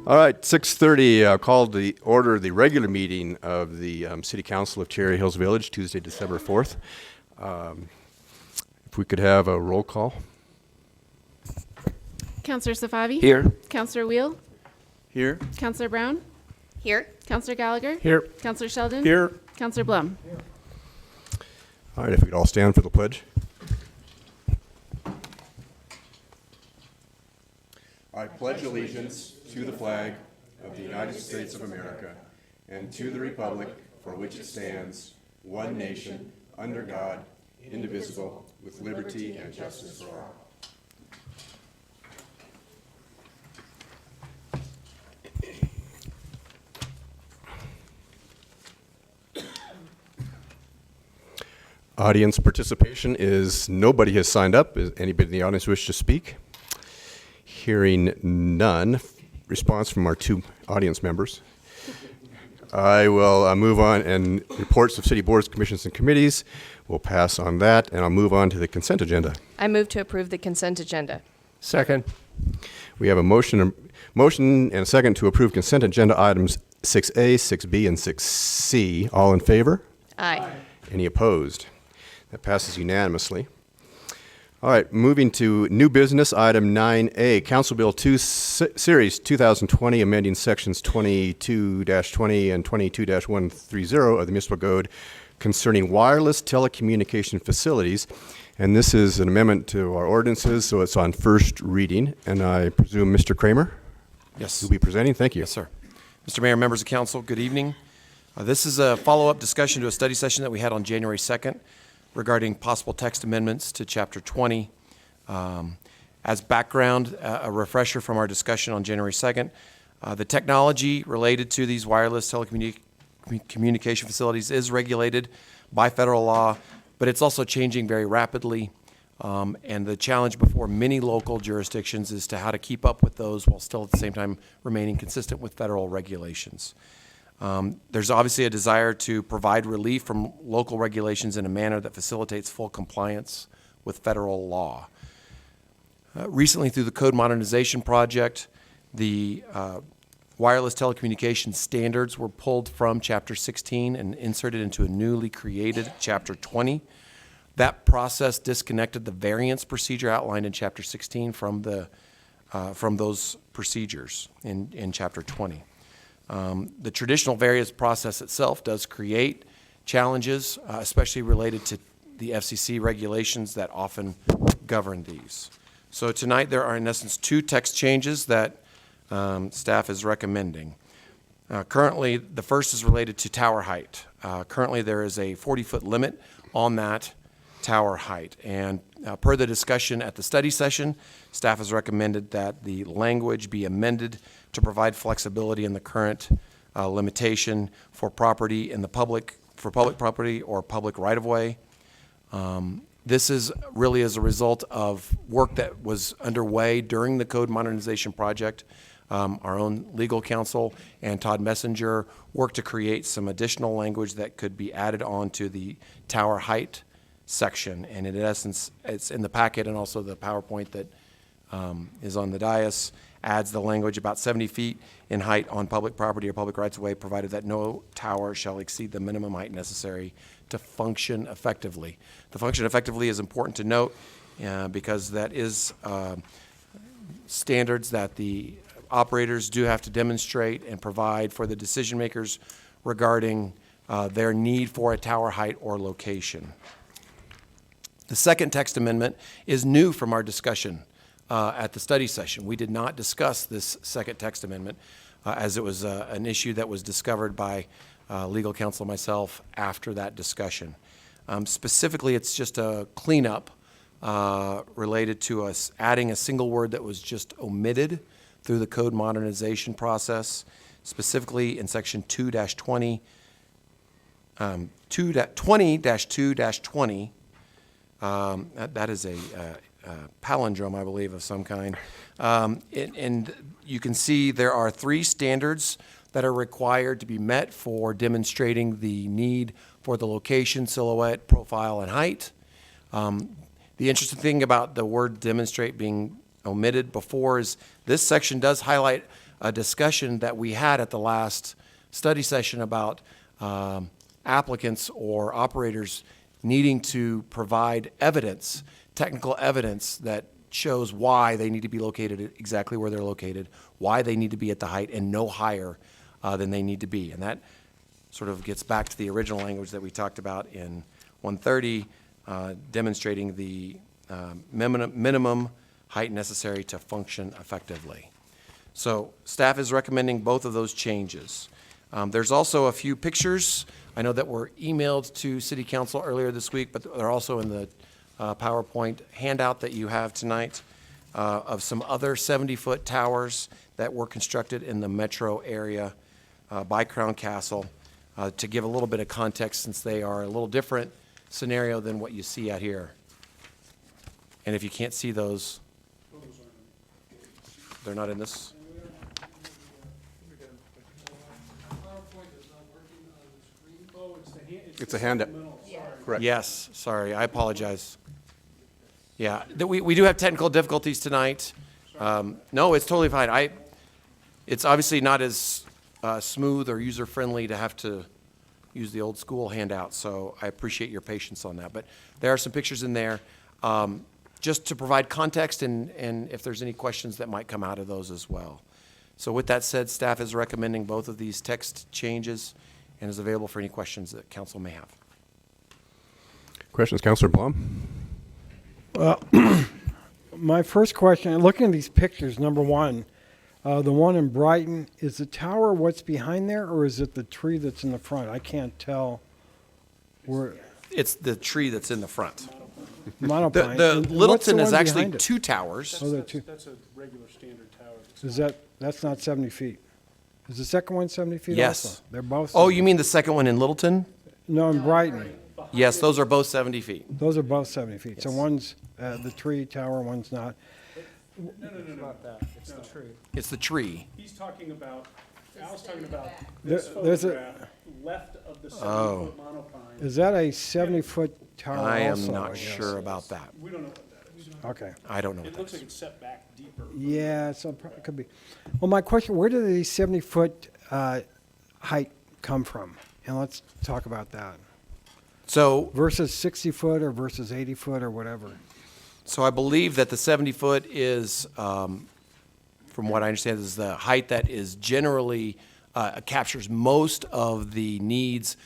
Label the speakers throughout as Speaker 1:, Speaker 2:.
Speaker 1: All right, 6:30, called the order the regular meeting of the City Council of Cherry Hills Village, Tuesday, December 4th. If we could have a roll call.
Speaker 2: Councillor Safavi?
Speaker 3: Here.
Speaker 2: Councillor Wheel?
Speaker 1: Here.
Speaker 2: Councillor Brown?
Speaker 4: Here.
Speaker 2: Councillor Gallagher?
Speaker 3: Here.
Speaker 2: Councillor Sheldon?
Speaker 3: Here.
Speaker 2: Councillor Blum?
Speaker 1: All right, if we could all stand for the pledge. I pledge allegiance to the flag of the United States of America and to the republic for which it stands, one nation, under God, indivisible, with liberty and justice for all. Audience participation is nobody has signed up. Is anybody in the audience wish to speak? Hearing none. Response from our two audience members. I will move on, and reports of city boards, commissions, and committees. We'll pass on that, and I'll move on to the consent agenda.
Speaker 4: I move to approve the consent agenda.
Speaker 3: Second.
Speaker 1: We have a motion and a second to approve consent agenda items 6A, 6B, and 6C. All in favor?
Speaker 4: Aye.
Speaker 1: Any opposed? That passes unanimously. All right, moving to new business, item 9A, Council Bill 2, Series 2020, amending sections 22-20 and 22-130 of the Municipal Code concerning wireless telecommunication facilities. And this is an amendment to our ordinances, so it's on first reading. And I presume Mr. Kramer
Speaker 5: Yes.
Speaker 1: will be presenting. Thank you.
Speaker 5: Yes, sir. Mr. Mayor, members of council, good evening. This is a follow-up discussion to a study session that we had on January 2nd regarding possible text amendments to Chapter 20. As background, a refresher from our discussion on January 2nd, the technology related to these wireless telecommunication facilities is regulated by federal law, but it's also changing very rapidly. And the challenge before many local jurisdictions is to how to keep up with those while still at the same time remaining consistent with federal regulations. There's obviously a desire to provide relief from local regulations in a manner that facilitates full compliance with federal law. Recently, through the Code Modernization Project, the wireless telecommunications standards were pulled from Chapter 16 and inserted into a newly created Chapter 20. That process disconnected the variance procedure outlined in Chapter 16 from those procedures in Chapter 20. The traditional variance process itself does create challenges, especially related to the FCC regulations that often govern these. So tonight there are in essence two text changes that staff is recommending. Currently, the first is related to tower height. Currently there is a 40-foot limit on that tower height. And per the discussion at the study session, staff has recommended that the language be amended to provide flexibility in the current limitation for property in the public property or public right-of-way. This is really as a result of work that was underway during the Code Modernization Project. Our own legal counsel and Todd Messenger worked to create some additional language that could be added on to the tower height section. And in essence, it's in the packet, and also the PowerPoint that is on the dais adds the language about 70 feet in height on public property or public rights-of-way, provided that no tower shall exceed the minimum height necessary to function effectively. The function effectively is important to note because that is standards that the operators do have to demonstrate and provide for the decision makers regarding their need for a tower height or location. The second text amendment is new from our discussion at the study session. We did not discuss this second text amendment as it was an issue that was discovered by legal counsel and myself after that discussion. Specifically, it's just a cleanup related to us adding a single word that was just omitted through the code modernization process, specifically in section 2-20, 20-2-20. That is a palindrome, I believe, of some kind. And you can see there are 3 standards that are required to be met for demonstrating the need for the location, silhouette, profile, and height. The interesting thing about the word demonstrate being omitted before is this section does highlight a discussion that we had at the last study session about applicants or operators needing to provide evidence, technical evidence that shows why they need to be located exactly where they're located, why they need to be at the height and no higher than they need to be. And that sort of gets back to the original language that we talked about in 130, demonstrating the minimum height necessary to function effectively. So staff is recommending both of those changes. There's also a few pictures I know that were emailed to City Council earlier this week, but they're also in the PowerPoint handout that you have tonight of some other 70-foot towers that were constructed in the metro area by Crown Castle to give a little bit of context, since they are a little different scenario than what you see out here. And if you can't see those, they're not in this.
Speaker 1: It's a handout. Correct.
Speaker 5: Yes, sorry, I apologize. Yeah, we do have technical difficulties tonight. No, it's totally fine. It's obviously not as smooth or user-friendly to have to use the old school handout, so I appreciate your patience on that. But there are some pictures in there, just to provide context and if there's any questions that might come out of those as well. So with that said, staff is recommending both of these text changes and is available for any questions that council may have.
Speaker 1: Questions, Councilor Blum?
Speaker 3: My first question, looking at these pictures, number one, the one in Brighton, is the tower what's behind there, or is it the tree that's in the front? I can't tell where.
Speaker 5: It's the tree that's in the front.
Speaker 3: Monopine.
Speaker 5: The
Speaker 3: And what's
Speaker 5: Littleton is
Speaker 3: one
Speaker 5: actually
Speaker 3: behind it?
Speaker 5: 2 towers.
Speaker 3: Oh, there are two.
Speaker 6: That's a regular standard tower.
Speaker 3: Is that's not 70 feet? Is the second one 70 feet
Speaker 5: Yes.
Speaker 3: also? They're both.
Speaker 5: Oh,
Speaker 3: 70.
Speaker 5: you mean the second one in Littleton?
Speaker 3: No, in Brighton.
Speaker 5: Yes, those are both 70 feet.
Speaker 3: Those are both 70 feet. So
Speaker 5: Yes.
Speaker 3: one's the tree tower, one's not.
Speaker 6: No. It's the tree.
Speaker 5: It's the tree.
Speaker 6: He's talking about, Al's talking about
Speaker 3: There-
Speaker 6: this
Speaker 3: there's a-
Speaker 6: photograph left of the 70-foot
Speaker 5: Oh.
Speaker 6: monopine.
Speaker 3: Is that a 70-foot tower
Speaker 5: I am
Speaker 3: also,
Speaker 5: not
Speaker 3: guess?
Speaker 5: sure about that.
Speaker 6: We don't know what that is.
Speaker 3: Okay.
Speaker 5: I don't know what
Speaker 6: It
Speaker 5: that
Speaker 6: looks like
Speaker 5: is.
Speaker 6: it's set back deeper.
Speaker 3: Yeah, so it could be. Well, my question, where do these 70-foot height come from? And let's talk about that.
Speaker 5: So,
Speaker 3: Versus 60-foot or versus 80-foot or whatever.
Speaker 5: so I believe that the 70-foot is, from what I understand, is the height that is generally, captures most of the needs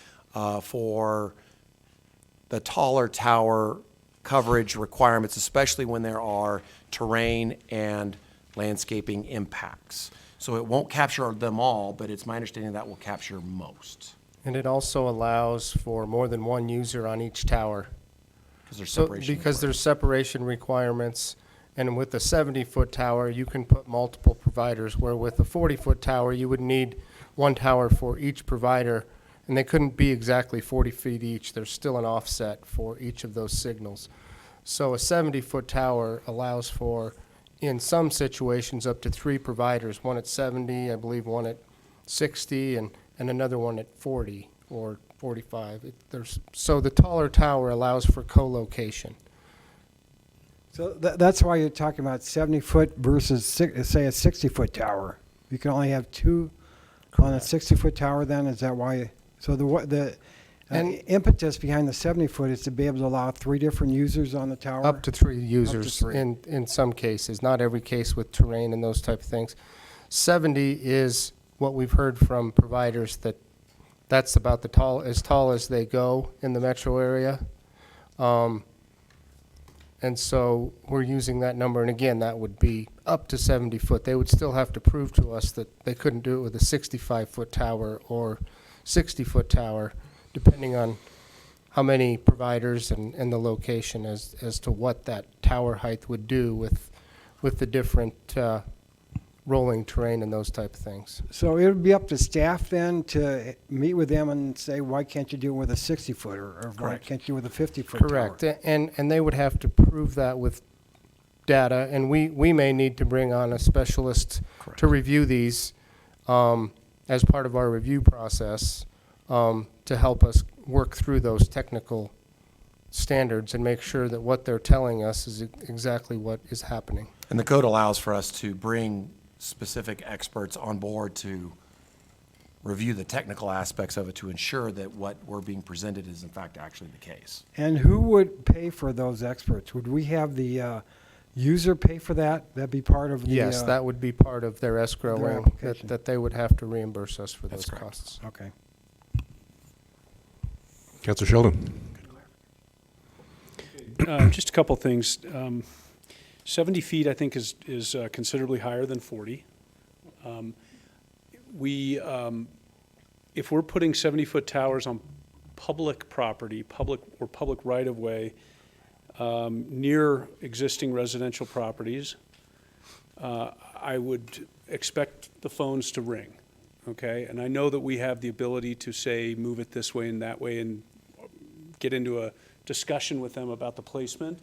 Speaker 5: for the taller tower coverage requirements, especially when there are terrain and landscaping impacts. So it won't capture them all, but it's my understanding that will capture most,
Speaker 7: And it also allows for more than one user on each tower.
Speaker 5: because there's
Speaker 7: So,
Speaker 5: separation.
Speaker 7: because there's separation requirements, and with a 70-foot tower, you can put multiple providers, where with a 40-foot tower, you would need one tower for each provider, and they couldn't be exactly 40 feet each. There's still an offset for each of those signals. So a 70-foot tower allows for, in some situations, up to 3 providers, one at 70, I believe one at 60, and another one at 40 or 45. So the taller tower allows for co-location.
Speaker 3: So that's why you're talking about 70-foot versus, say, a 60-foot tower. You can only have 2 on a 60-foot tower then? Is that why? So the
Speaker 7: And-
Speaker 3: impetus behind the 70-foot is to be able to allow 3 different users on the tower?
Speaker 7: Up to 3 users
Speaker 3: 3.
Speaker 7: in some cases, not every case with terrain and those type of things. 70 is what we've heard from providers that's about as tall as they go in the metro area. And so we're using that number, and again, that would be up to 70 foot. They would still have to prove to us that they couldn't do it with a 65-foot tower or 60-foot tower, depending on how many providers and the location as to what that tower height would do with the different rolling terrain and those type of things.
Speaker 3: So it would be up to staff then to meet with them and say, why can't you do it with a 60-foot or why
Speaker 5: Correct.
Speaker 3: can't you with a 50-foot tower?
Speaker 7: Correct, and they would have to prove that with data, and we may need to bring on a specialist
Speaker 5: Correct.
Speaker 7: to review these as part of our review process to help us work through those technical standards and make sure that what they're telling us is exactly what is happening.
Speaker 5: And the code allows for us to bring specific experts on board to review the technical aspects of it to ensure that what we're being presented is in fact actually the case.
Speaker 3: And who would pay for those experts? Would we have the user pay for that? That'd be part of the...
Speaker 7: Yes, that would be part of their
Speaker 3: their
Speaker 7: escrowing,
Speaker 3: application.
Speaker 7: that they would have to reimburse us for
Speaker 5: That's
Speaker 7: those
Speaker 5: correct.
Speaker 7: costs.
Speaker 3: Okay.
Speaker 1: Counselor Sheldon?
Speaker 6: Just a couple things. 70 feet, I think, is considerably higher than 40. If we're putting 70-foot towers on public property, public right-of-way, near existing residential properties, I would expect the phones to ring, okay? And I know that we have the ability to say, move it this way and that way, and get into a discussion with them about the placement,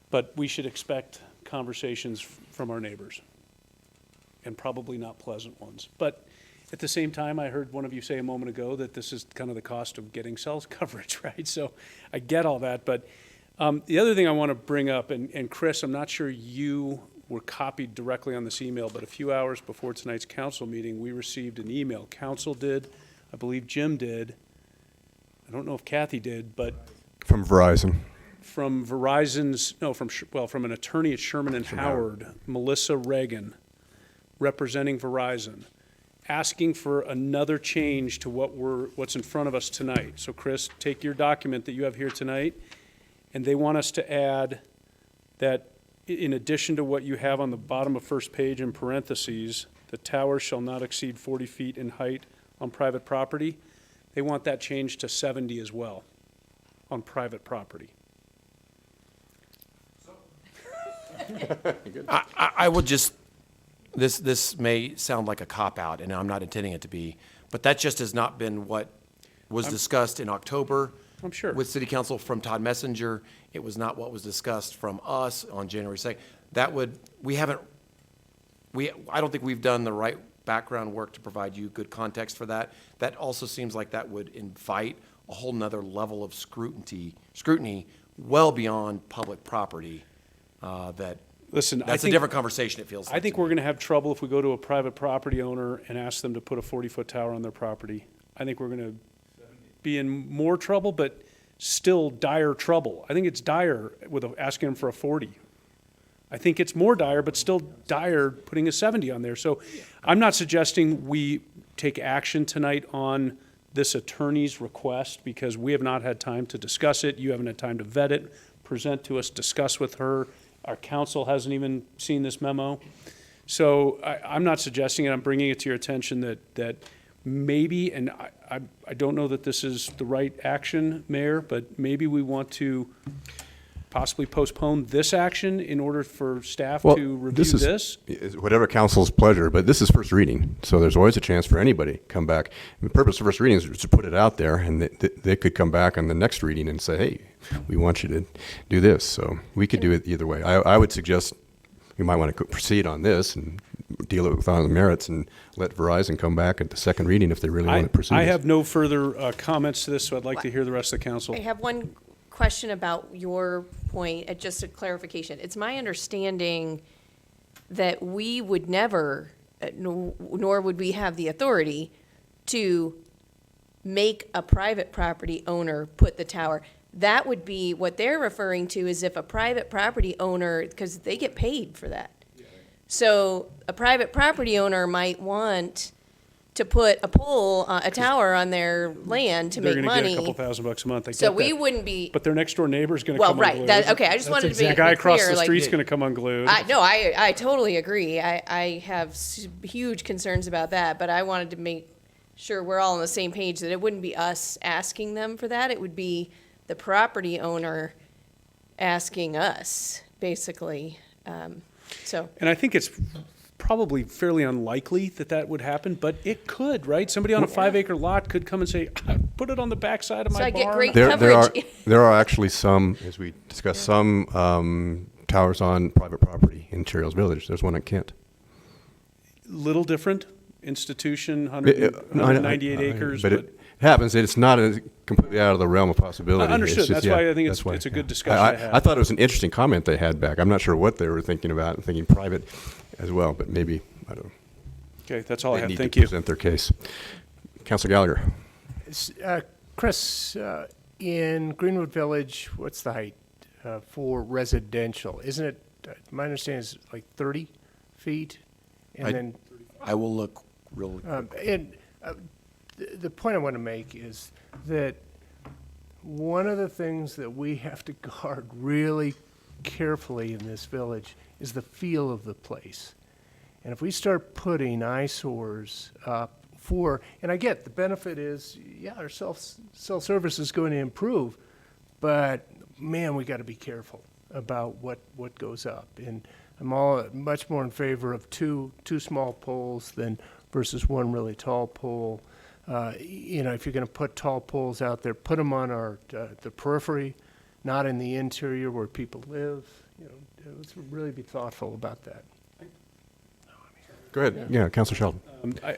Speaker 6: but we should expect conversations from our neighbors, and probably not pleasant ones. But at the same time, I heard one of you say a moment ago that this is kind of the cost of getting cell coverage, right? So I get all that, but the other thing I want to bring up, and Chris, I'm not sure you were copied directly on this email, but a few hours before tonight's council meeting, we received an email. Council did, I believe Jim did, I don't know if Kathy did, but
Speaker 1: From Verizon.
Speaker 6: from Verizon's, no, from an attorney at Sherman and Howard, Melissa Reagan, representing Verizon, asking for another change to what's in front of us tonight. So Chris, take your document that you have here tonight, and they want us to add that in addition to what you have on the bottom of first page in parentheses, the tower shall not exceed 40 feet in height on private property. They want that changed to 70 as well on private property.
Speaker 5: I will just, this may sound like a cop-out, and I'm not intending it to be, but that just has not been what was discussed in October.
Speaker 6: I'm sure.
Speaker 5: With City Council from Todd Messenger. It was not what was discussed from us on January 2nd. That would, I don't think we've done the right background work to provide you good context for that. That also seems like that would invite a whole nother level of scrutiny well beyond public property,
Speaker 6: Listen,
Speaker 5: that's a different conversation, it feels like.
Speaker 6: I think
Speaker 5: to me.
Speaker 6: we're going to have trouble if we go to a private property owner and ask them to put a 40-foot tower on their property. I think we're going to be in more trouble, but still dire trouble. I think it's dire with asking them for a 40. I think it's more dire, but still dire putting a 70 on there. So I'm not suggesting we take action tonight on this attorney's request because we have not had time to discuss it. You haven't had time to vet it, present to us, discuss with her. Our counsel hasn't even seen this memo. So I'm not suggesting it. I'm bringing it to your attention that maybe, and I don't know that this is the right action, Mayor, but maybe we want to possibly postpone this action in order for staff
Speaker 1: Well,
Speaker 6: to review this?
Speaker 1: is whatever council's pleasure, but this is first reading, so there's always a chance for anybody to come back. The purpose of first reading is to put it out there, and they could come back on the next reading and say, hey, we want you to do this. So we could do it either way. I would suggest you might want to proceed on this and deal it with on the merits and let Verizon come back at the second reading if they really want to proceed.
Speaker 6: I have no further comments to this, so I'd like to hear the rest of the council.
Speaker 4: I have one question about your point, just a clarification. It's my understanding that we would never, nor would we have the authority to make a private property owner put the tower. That would be, what they're referring to is if a private property owner, because they get paid for that. So a private property owner might want to put a pole, a tower on their land to
Speaker 6: They're
Speaker 4: make
Speaker 6: going to
Speaker 4: money.
Speaker 6: get a couple $1,000 a month. I
Speaker 4: So
Speaker 6: get
Speaker 4: we
Speaker 6: that.
Speaker 4: wouldn't be,
Speaker 6: But their next door neighbor's going to
Speaker 4: well,
Speaker 6: come
Speaker 4: right,
Speaker 6: unglued.
Speaker 4: okay, I just wanted to be
Speaker 6: The guy across
Speaker 4: clear,
Speaker 6: the
Speaker 4: like,
Speaker 6: street's going to come unglued.
Speaker 4: I totally agree. I have huge concerns about that, but I wanted to make sure we're all on the same page, that it wouldn't be us asking them for that. It would be the property owner asking us, basically. So,
Speaker 6: And I think it's probably fairly unlikely that that would happen, but it could, right? Somebody on a 5-acre lot could come and say, put it on the backside of
Speaker 4: So
Speaker 6: my
Speaker 4: I get
Speaker 6: barn.
Speaker 4: great
Speaker 1: There are
Speaker 4: coverage.
Speaker 1: there are actually some, as we discussed, some towers on private property in Cheryl's Village. There's one in Kent.
Speaker 6: Little different, institution,
Speaker 1: I-
Speaker 6: 198
Speaker 1: I-
Speaker 6: acres,
Speaker 1: but
Speaker 6: but
Speaker 1: it happens. It's not completely out of the realm of possibility. It's
Speaker 6: Understood.
Speaker 1: just-
Speaker 6: That's
Speaker 1: yeah,
Speaker 6: why I think
Speaker 1: that's
Speaker 6: it's a good
Speaker 1: yeah.
Speaker 6: discussion to have.
Speaker 1: I thought it was an interesting comment they had back. I'm not sure what they were thinking about, thinking private as well, but maybe I don't.
Speaker 6: Okay, that's all I
Speaker 1: They
Speaker 6: have.
Speaker 1: need
Speaker 6: Thank
Speaker 1: to
Speaker 6: you.
Speaker 1: present their case. Councilor Gallagher.
Speaker 7: Chris, in Greenwood Village, what's the height for residential? Isn't it, my understanding is like 30 feet? And
Speaker 5: I-
Speaker 7: then,
Speaker 5: I will look real,
Speaker 7: the point I want to make is that one of the things that we have to guard really carefully in this village is the feel of the place. And if we start putting eyesores up and I get the benefit is, yeah, our self-service is going to improve, but man, we got to be careful about what goes up. And I'm much more in favor of two small poles versus one really tall pole. If you're going to put tall poles out there, put them on the periphery, not in the interior where people live. Let's really be thoughtful about that.
Speaker 1: Go ahead. Yeah, Councilor Sheldon.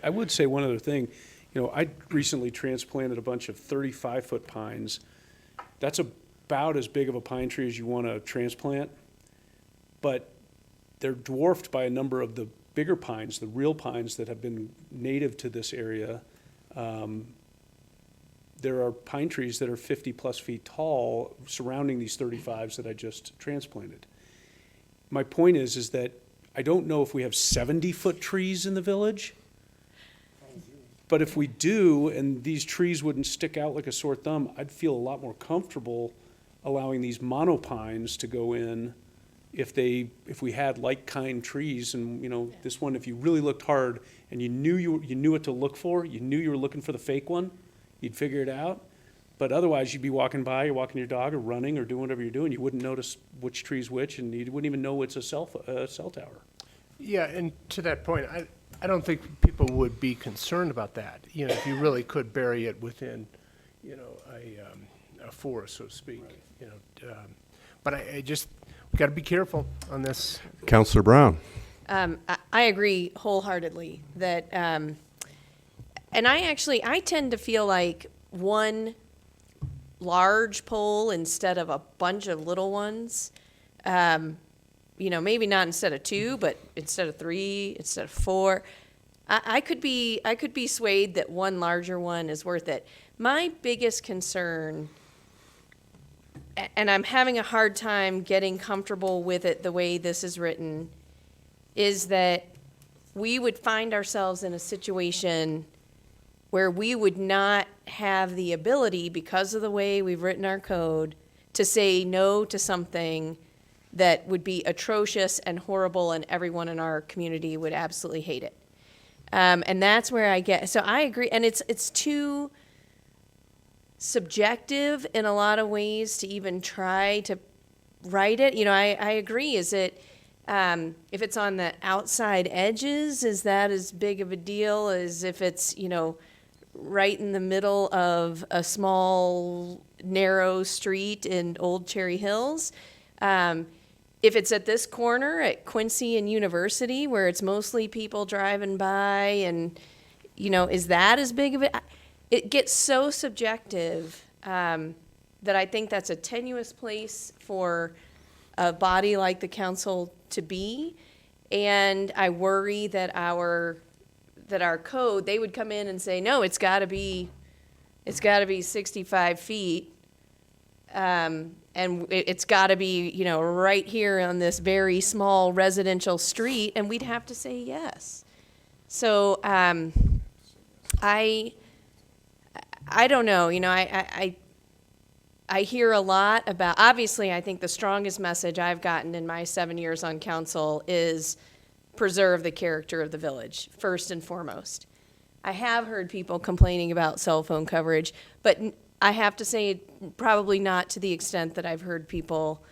Speaker 6: I would say one other thing. I recently transplanted a bunch of 35-foot pines. That's about as big of a pine tree as you want to transplant, but they're dwarfed by a number of the bigger pines, the real pines that have been native to this area. There are pine trees that are 50-plus feet tall surrounding these 35s that I just transplanted. My point is that I don't know if we have 70-foot trees in the village, but if we do, and these trees wouldn't stick out like a sore thumb, I'd feel a lot more comfortable allowing these monopines to go in if we had like-kind trees. And, this one, if you really looked hard and you knew what to look for, you knew you were looking for the fake one, you'd figure it out. But otherwise, you'd be walking by, you're walking your dog or running or doing whatever you're doing. You wouldn't notice which tree's which, and you wouldn't even know it's a cell tower.
Speaker 7: Yeah, and to that point, I don't think people would be concerned about that. If you really could bury it within, a forest, so to speak. But we got to be careful on this.
Speaker 1: Councilor Brown.
Speaker 4: I agree wholeheartedly that, and I tend to feel like one large pole instead of a bunch of little ones. Maybe not instead of two, but instead of three, instead of four. I could be swayed that one larger one is worth it. My biggest concern, and I'm having a hard time getting comfortable with it the way this is written, is that we would find ourselves in a situation where we would not have the ability, because of the way we've written our code, to say no to something that would be atrocious and horrible and everyone in our community would absolutely hate it. And that's where so I agree, and it's too subjective in a lot of ways to even try to write it. I agree, is it, if it's on the outside edges, is that as big of a deal as if it's, right in the middle of a small, narrow street in Old Cherry Hills? If it's at this corner at Quincy and University, where it's mostly people driving by, and, is that as big of it? It gets so subjective that I think that's a tenuous place for a body like the council to be. And I worry that our code, they would come in and say, no, it's got to be 65 feet. And it's got to be, right here on this very small residential street, and we'd have to say yes. So I don't know. I hear a lot about, obviously, I think the strongest message I've gotten in my 7 years on council is preserve the character of the village, first and foremost. I have heard people complaining about cell phone coverage, but I have to say probably not to the extent that I've heard people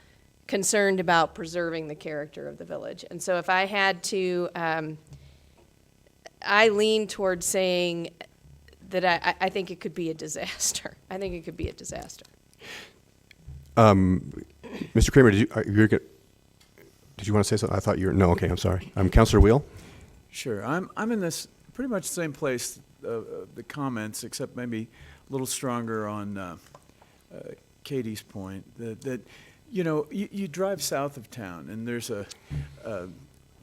Speaker 4: concerned about preserving the character of the village. And so if I had to, I lean towards saying that I think it could be a disaster. I think it could be a disaster.
Speaker 1: Mr. Kramer, did you want to say something? I thought you were, no, okay, I'm sorry. Councilor Wheel?
Speaker 8: Sure. I'm in this pretty much the same place, the comments, except maybe a little stronger on Katie's point, that you drive south of town, and there's a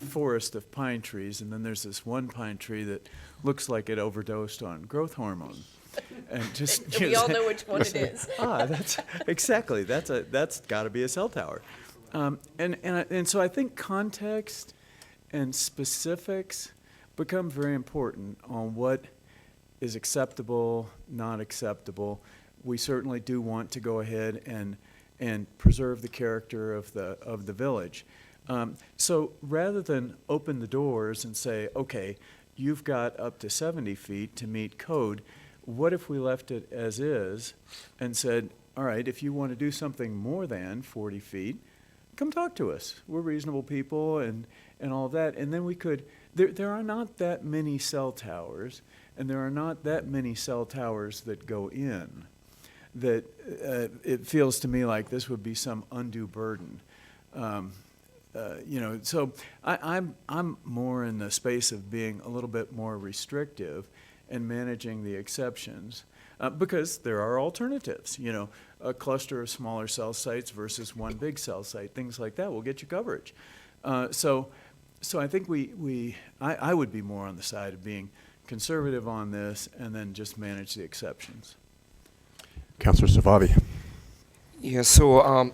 Speaker 8: forest of pine trees, and then there's this one pine tree that looks like it overdosed on growth hormone. And just
Speaker 4: We all know which one it is.
Speaker 8: that's exactly that's got to be a cell tower, and so I think context and specifics become very important on what is acceptable, not acceptable. We certainly do want to go ahead and preserve the character of the village. So rather than open the doors and say, okay, you've got up to 70 feet to meet code, what if we left it as is and said, all right, if you want to do something more than 40 feet, come talk to us. We're reasonable people and all of that. And then we could, there are not that many cell towers, and there are not that many cell towers that go in, that it feels to me like this would be some undue burden. So I'm more in the space of being a little bit more restrictive and managing the exceptions, because there are alternatives. A cluster of smaller cell sites versus one big cell site, things like that will get you coverage. So I think I would be more on the side of being conservative on this and then just manage the exceptions.
Speaker 1: Councilor Savavi.
Speaker 9: Yeah, so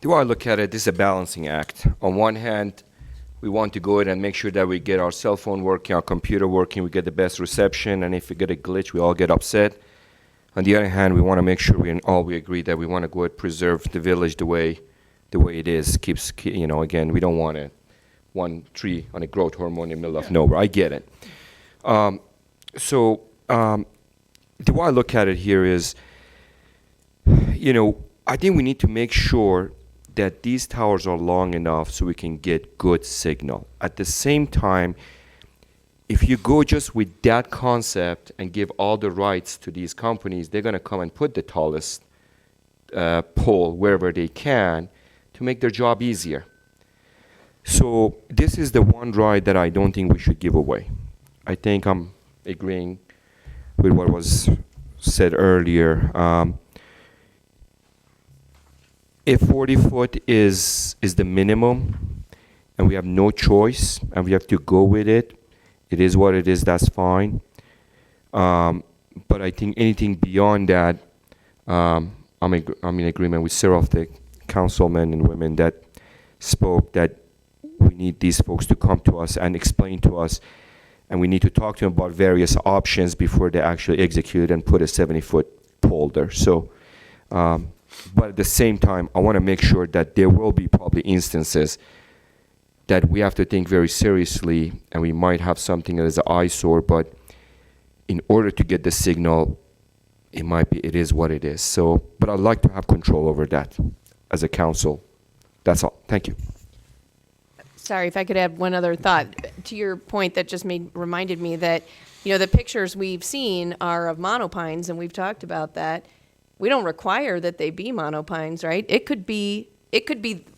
Speaker 9: the way I look at it, this is a balancing act. On one hand, we want to go ahead and make sure that we get our cell phone working, our computer working, we get the best reception, and if we get a glitch, we all get upset. On the other hand, we want to make sure we agree that we want to go ahead and preserve the village the way it is. Again, we don't want one tree on a growth hormone in the middle of nowhere. I get it. The way I look at it here is, I think we need to make sure that these towers are long enough so we can get good signal. At the same time, if you go just with that concept and give all the rights to these companies, they're going to come and put the tallest pole wherever they can to make their job easier. So this is the one right that I don't think we should give away. I think I'm agreeing with what was said earlier. If 40 foot is the minimum and we have no choice and we have to go with it, it is what it is, that's fine. But I think anything beyond that, I'm in agreement with several of the councilmen and women that spoke that we need these folks to come to us and explain to us, and we need to talk to them about various options before they actually execute and put a 70-foot pole there. So, but at the same time, I want to make sure that there will be probably instances that we have to think very seriously, and we might have something that is an eyesore, but in order to get the signal, it is what it is. So, but I'd like to have control over that as a council. That's all. Thank you.
Speaker 4: Sorry, if I could add one other thought to your point that just reminded me that, the pictures we've seen are of monopines, and we've talked about that. We don't require that they be monopines, right? It could be,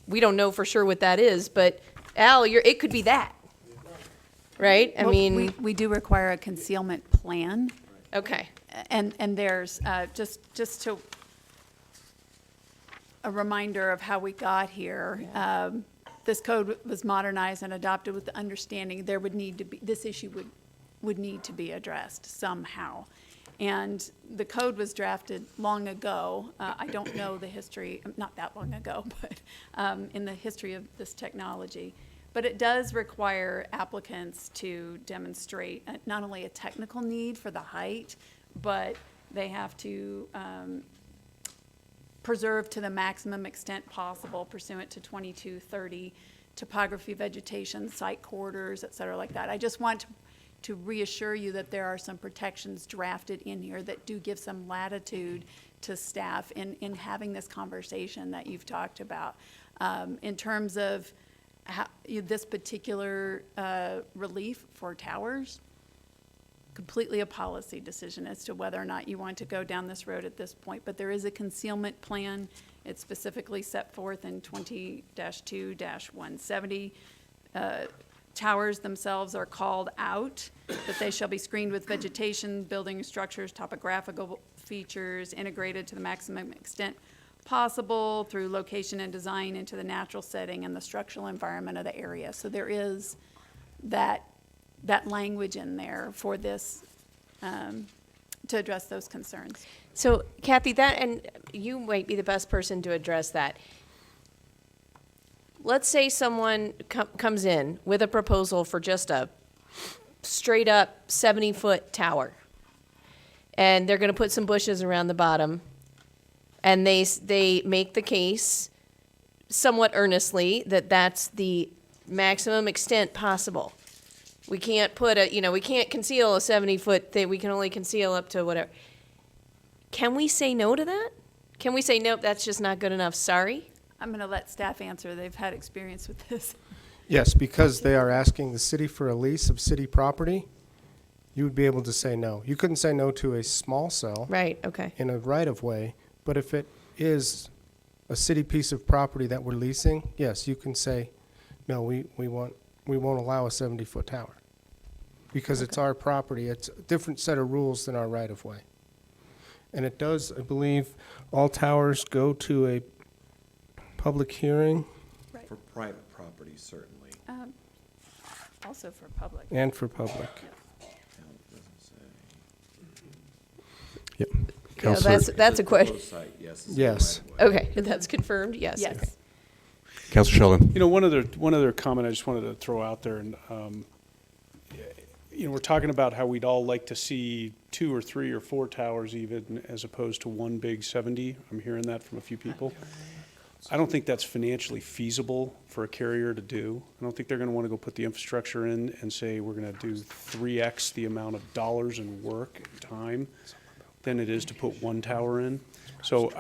Speaker 4: we don't know for sure what that is, but Al, it could be that, right? I
Speaker 10: Well,
Speaker 4: mean,
Speaker 10: we do require a concealment plan,
Speaker 4: okay.
Speaker 10: and there's, just to, a reminder of how we got here. This code was modernized and adopted with the understanding there would need to be, this issue would need to be addressed somehow. And the code was drafted long ago. I don't know the history, not that long ago, but in the history of this technology. But it does require applicants to demonstrate not only a technical need for the height, but they have to preserve to the maximum extent possible pursuant to 2230 topography, vegetation, site corridors, et cetera, like that. I just want to reassure you that there are some protections drafted in here that do give some latitude to staff in having this conversation that you've talked about. In terms of this particular relief for towers, completely a policy decision as to whether or not you want to go down this road at this point. But there is a concealment plan. It's specifically set forth in 20-2-170. Towers themselves are called out, that they shall be screened with vegetation, building structures, topographical features, integrated to the maximum extent possible through location and design into the natural setting and the structural environment of the area. So there is that language in there for this, to address those concerns.
Speaker 4: So Kathy, and you might be the best person to address that. Let's say someone comes in with a proposal for just a straight up 70-foot tower. And they're going to put some bushes around the bottom. And they make the case somewhat earnestly that that's the maximum extent possible. We can't we can't conceal a 70-foot thing. We can only conceal up to whatever. Can we say no to that? Can we say, nope, that's just not good enough, sorry?
Speaker 10: I'm going to let staff answer. They've had experience with this.
Speaker 7: Yes, because they are asking the city for a lease of city property, you would be able to say no. You couldn't say no to a small cell
Speaker 4: Right, okay.
Speaker 7: in a right-of-way, but if it is a city piece of property that we're leasing, yes, you can say, no, we won't allow a 70-foot tower. Because it's our property, it's a different set of rules than our right-of-way. And it does, I believe, all towers go to a public hearing
Speaker 5: For private property, certainly.
Speaker 10: Also for public.
Speaker 7: and for public.
Speaker 1: Yep.
Speaker 4: Yeah,
Speaker 1: Counselor,
Speaker 4: that's a question.
Speaker 7: Yes.
Speaker 4: Okay, that's confirmed, yes. Okay.
Speaker 10: Yes.
Speaker 1: Counselor Sheldon.
Speaker 6: You know, one other comment I just wanted to throw out there, and we're talking about how we'd all like to see 2 or 3 or 4 towers even, as opposed to one big 70. I'm hearing that from a few people. I don't think that's financially feasible for a carrier to do. I don't think they're going to want to go put the infrastructure in and say we're going to do 3x the amount of dollars and work and time than it is to put one tower in. So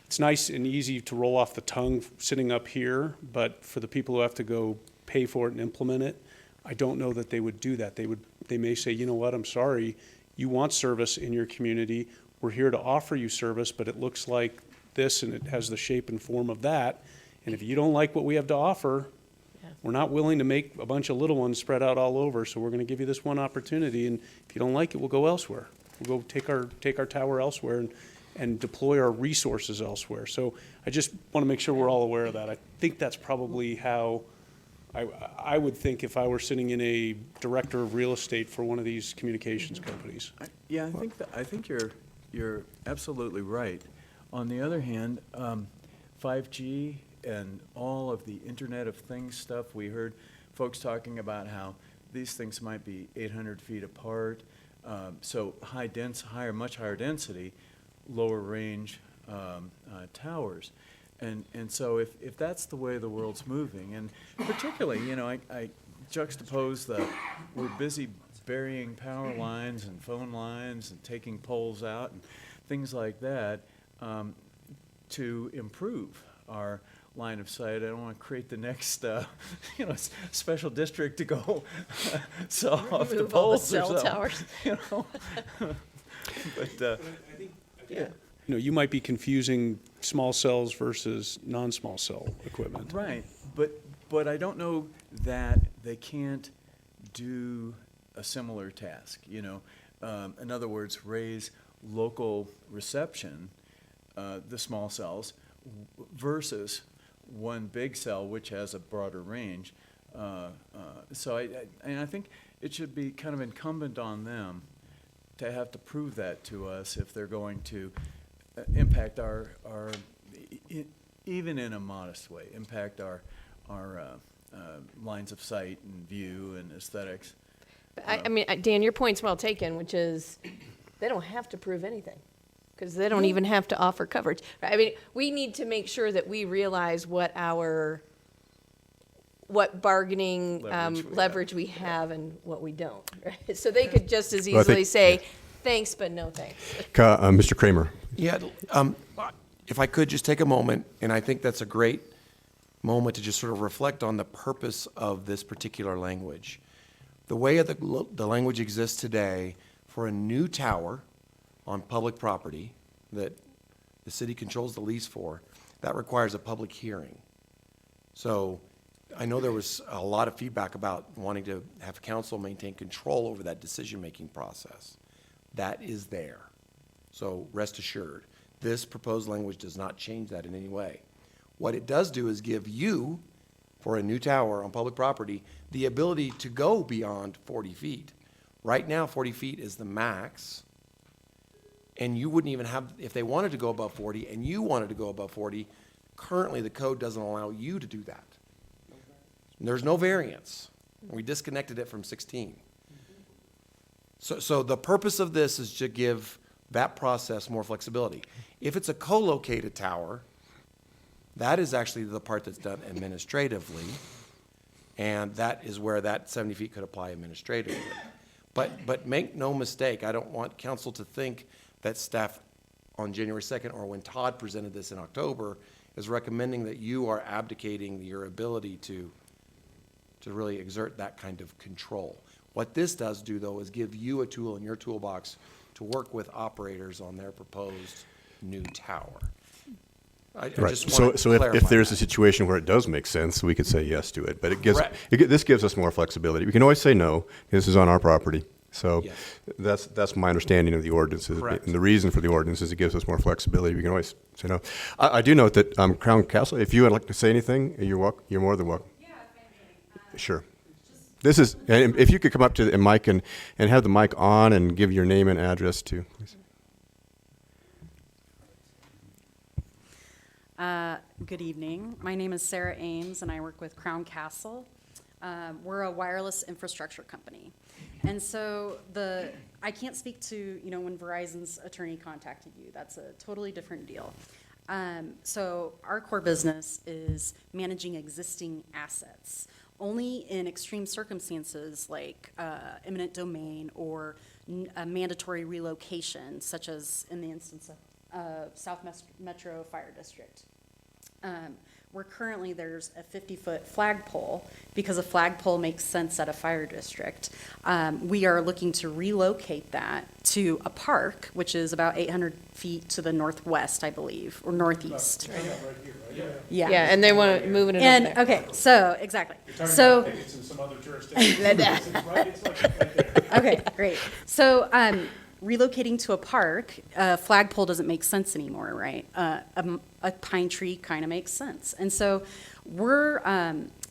Speaker 6: it's nice and easy to roll off the tongue sitting up here, but for the people who have to go pay for it and implement it, I don't know that they would do that. They may say, you know what, I'm sorry, you want service in your community. We're here to offer you service, but it looks like this and it has the shape and form of that. And if you don't like what we have to offer, we're not willing to make a bunch of little ones spread out all over, so we're going to give you this one opportunity, and if you don't like it, we'll go elsewhere. We'll go take our tower elsewhere and deploy our resources elsewhere. So I just want to make sure we're all aware of that. I think that's probably how I would think if I were sitting in a director of real estate for one of these communications companies.
Speaker 8: Yeah, I think you're absolutely right. On the other hand, 5G and all of the Internet of Things stuff, we heard folks talking about how these things might be 800 feet apart. So much higher density, lower range towers. And so if that's the way the world's moving, and particularly, I juxtapose we're busy burying power lines and phone lines and taking poles out and things like that to improve our line of sight. I don't want to create the next, special district to go saw off the
Speaker 4: Remove all the
Speaker 8: poles or
Speaker 4: cell
Speaker 8: something.
Speaker 4: towers.
Speaker 8: But
Speaker 6: You might be confusing small cells versus non-small cell equipment.
Speaker 8: right, but I don't know that they can't do a similar task. In other words, raise local reception, the small cells, versus one big cell which has a broader range. So I think it should be kind of incumbent on them to have to prove that to us if they're going to impact even in a modest way, impact our lines of sight and view and aesthetics.
Speaker 4: I mean, Dan, your point's well taken, which is they don't have to prove anything because they don't even have to offer coverage. I mean, we need to make sure that we realize what bargaining leverage we have and what we don't. Right? So they could just as
Speaker 1: Well, I think-
Speaker 4: easily say, thanks, but no thanks.
Speaker 1: Mr. Kramer.
Speaker 5: Yeah, if I could just take a moment, and I think that's a great moment to just sort of reflect on the purpose of this particular language. The way the language exists today for a new tower on public property that the city controls the lease for, that requires a public hearing. So I know there was a lot of feedback about wanting to have council maintain control over that decision-making process. That is there. So rest assured, This proposed language does not change that in any way. What it does do is give you, for a new tower on public property, the ability to go beyond 40 feet. Right now, 40 feet is the max, and you wouldn't even have, if they wanted to go above 40 and you wanted to go above 40, currently the code doesn't allow you to do that. There's no variance. We disconnected it from 16. So the purpose of this is to give that process more flexibility. If it's a co-located tower, that is actually the part that's done administratively, and that is where that 70 feet could apply administratively. But make no mistake, I don't want council to think that staff on January 2nd or when Todd presented this in October is recommending that you are abdicating your ability to really exert that kind of control. What this does do, though, is give you a tool in your toolbox to work with operators on their proposed new tower. I
Speaker 1: Right.
Speaker 5: just
Speaker 1: So,
Speaker 5: want to
Speaker 1: so if
Speaker 5: clarify
Speaker 1: there's a
Speaker 5: that.
Speaker 1: situation where it does make sense, we could say yes to it. But it gives,
Speaker 5: Correct.
Speaker 1: this gives us more flexibility. We can always say no. This is on our property. So
Speaker 5: Yes.
Speaker 1: that's my understanding of the ordinances.
Speaker 5: Correct.
Speaker 1: And the reason for the ordinance is it gives us more flexibility. We can always say no. I do note that Crown Castle, if you would like to say anything, you're more than welcome. Sure. This is, and if you could come up to the mic and have the mic on and give your name and address too, please.
Speaker 11: Good evening. My name is Sarah Ames, and I work with Crown Castle. We're a wireless infrastructure company. And so I can't speak to, when Verizon's attorney contacted you. That's a totally different deal. So our core business is managing existing assets. Only in extreme circumstances like eminent domain or a mandatory relocation, such as in the instance of South Metro Fire District. Where currently there's a 50-foot flagpole, because a flagpole makes sense at a fire district. We are looking to relocate that to a park, which is about 800 feet to the northwest, I believe, or northeast.
Speaker 4: Yeah, and they want to move it in
Speaker 11: And,
Speaker 4: up there.
Speaker 11: okay, so, exactly. So,
Speaker 6: It's in some other jurisdiction.
Speaker 11: okay, great. So, relocating to a park, a flagpole doesn't make sense anymore, right? A pine tree kind of makes sense. And so we're,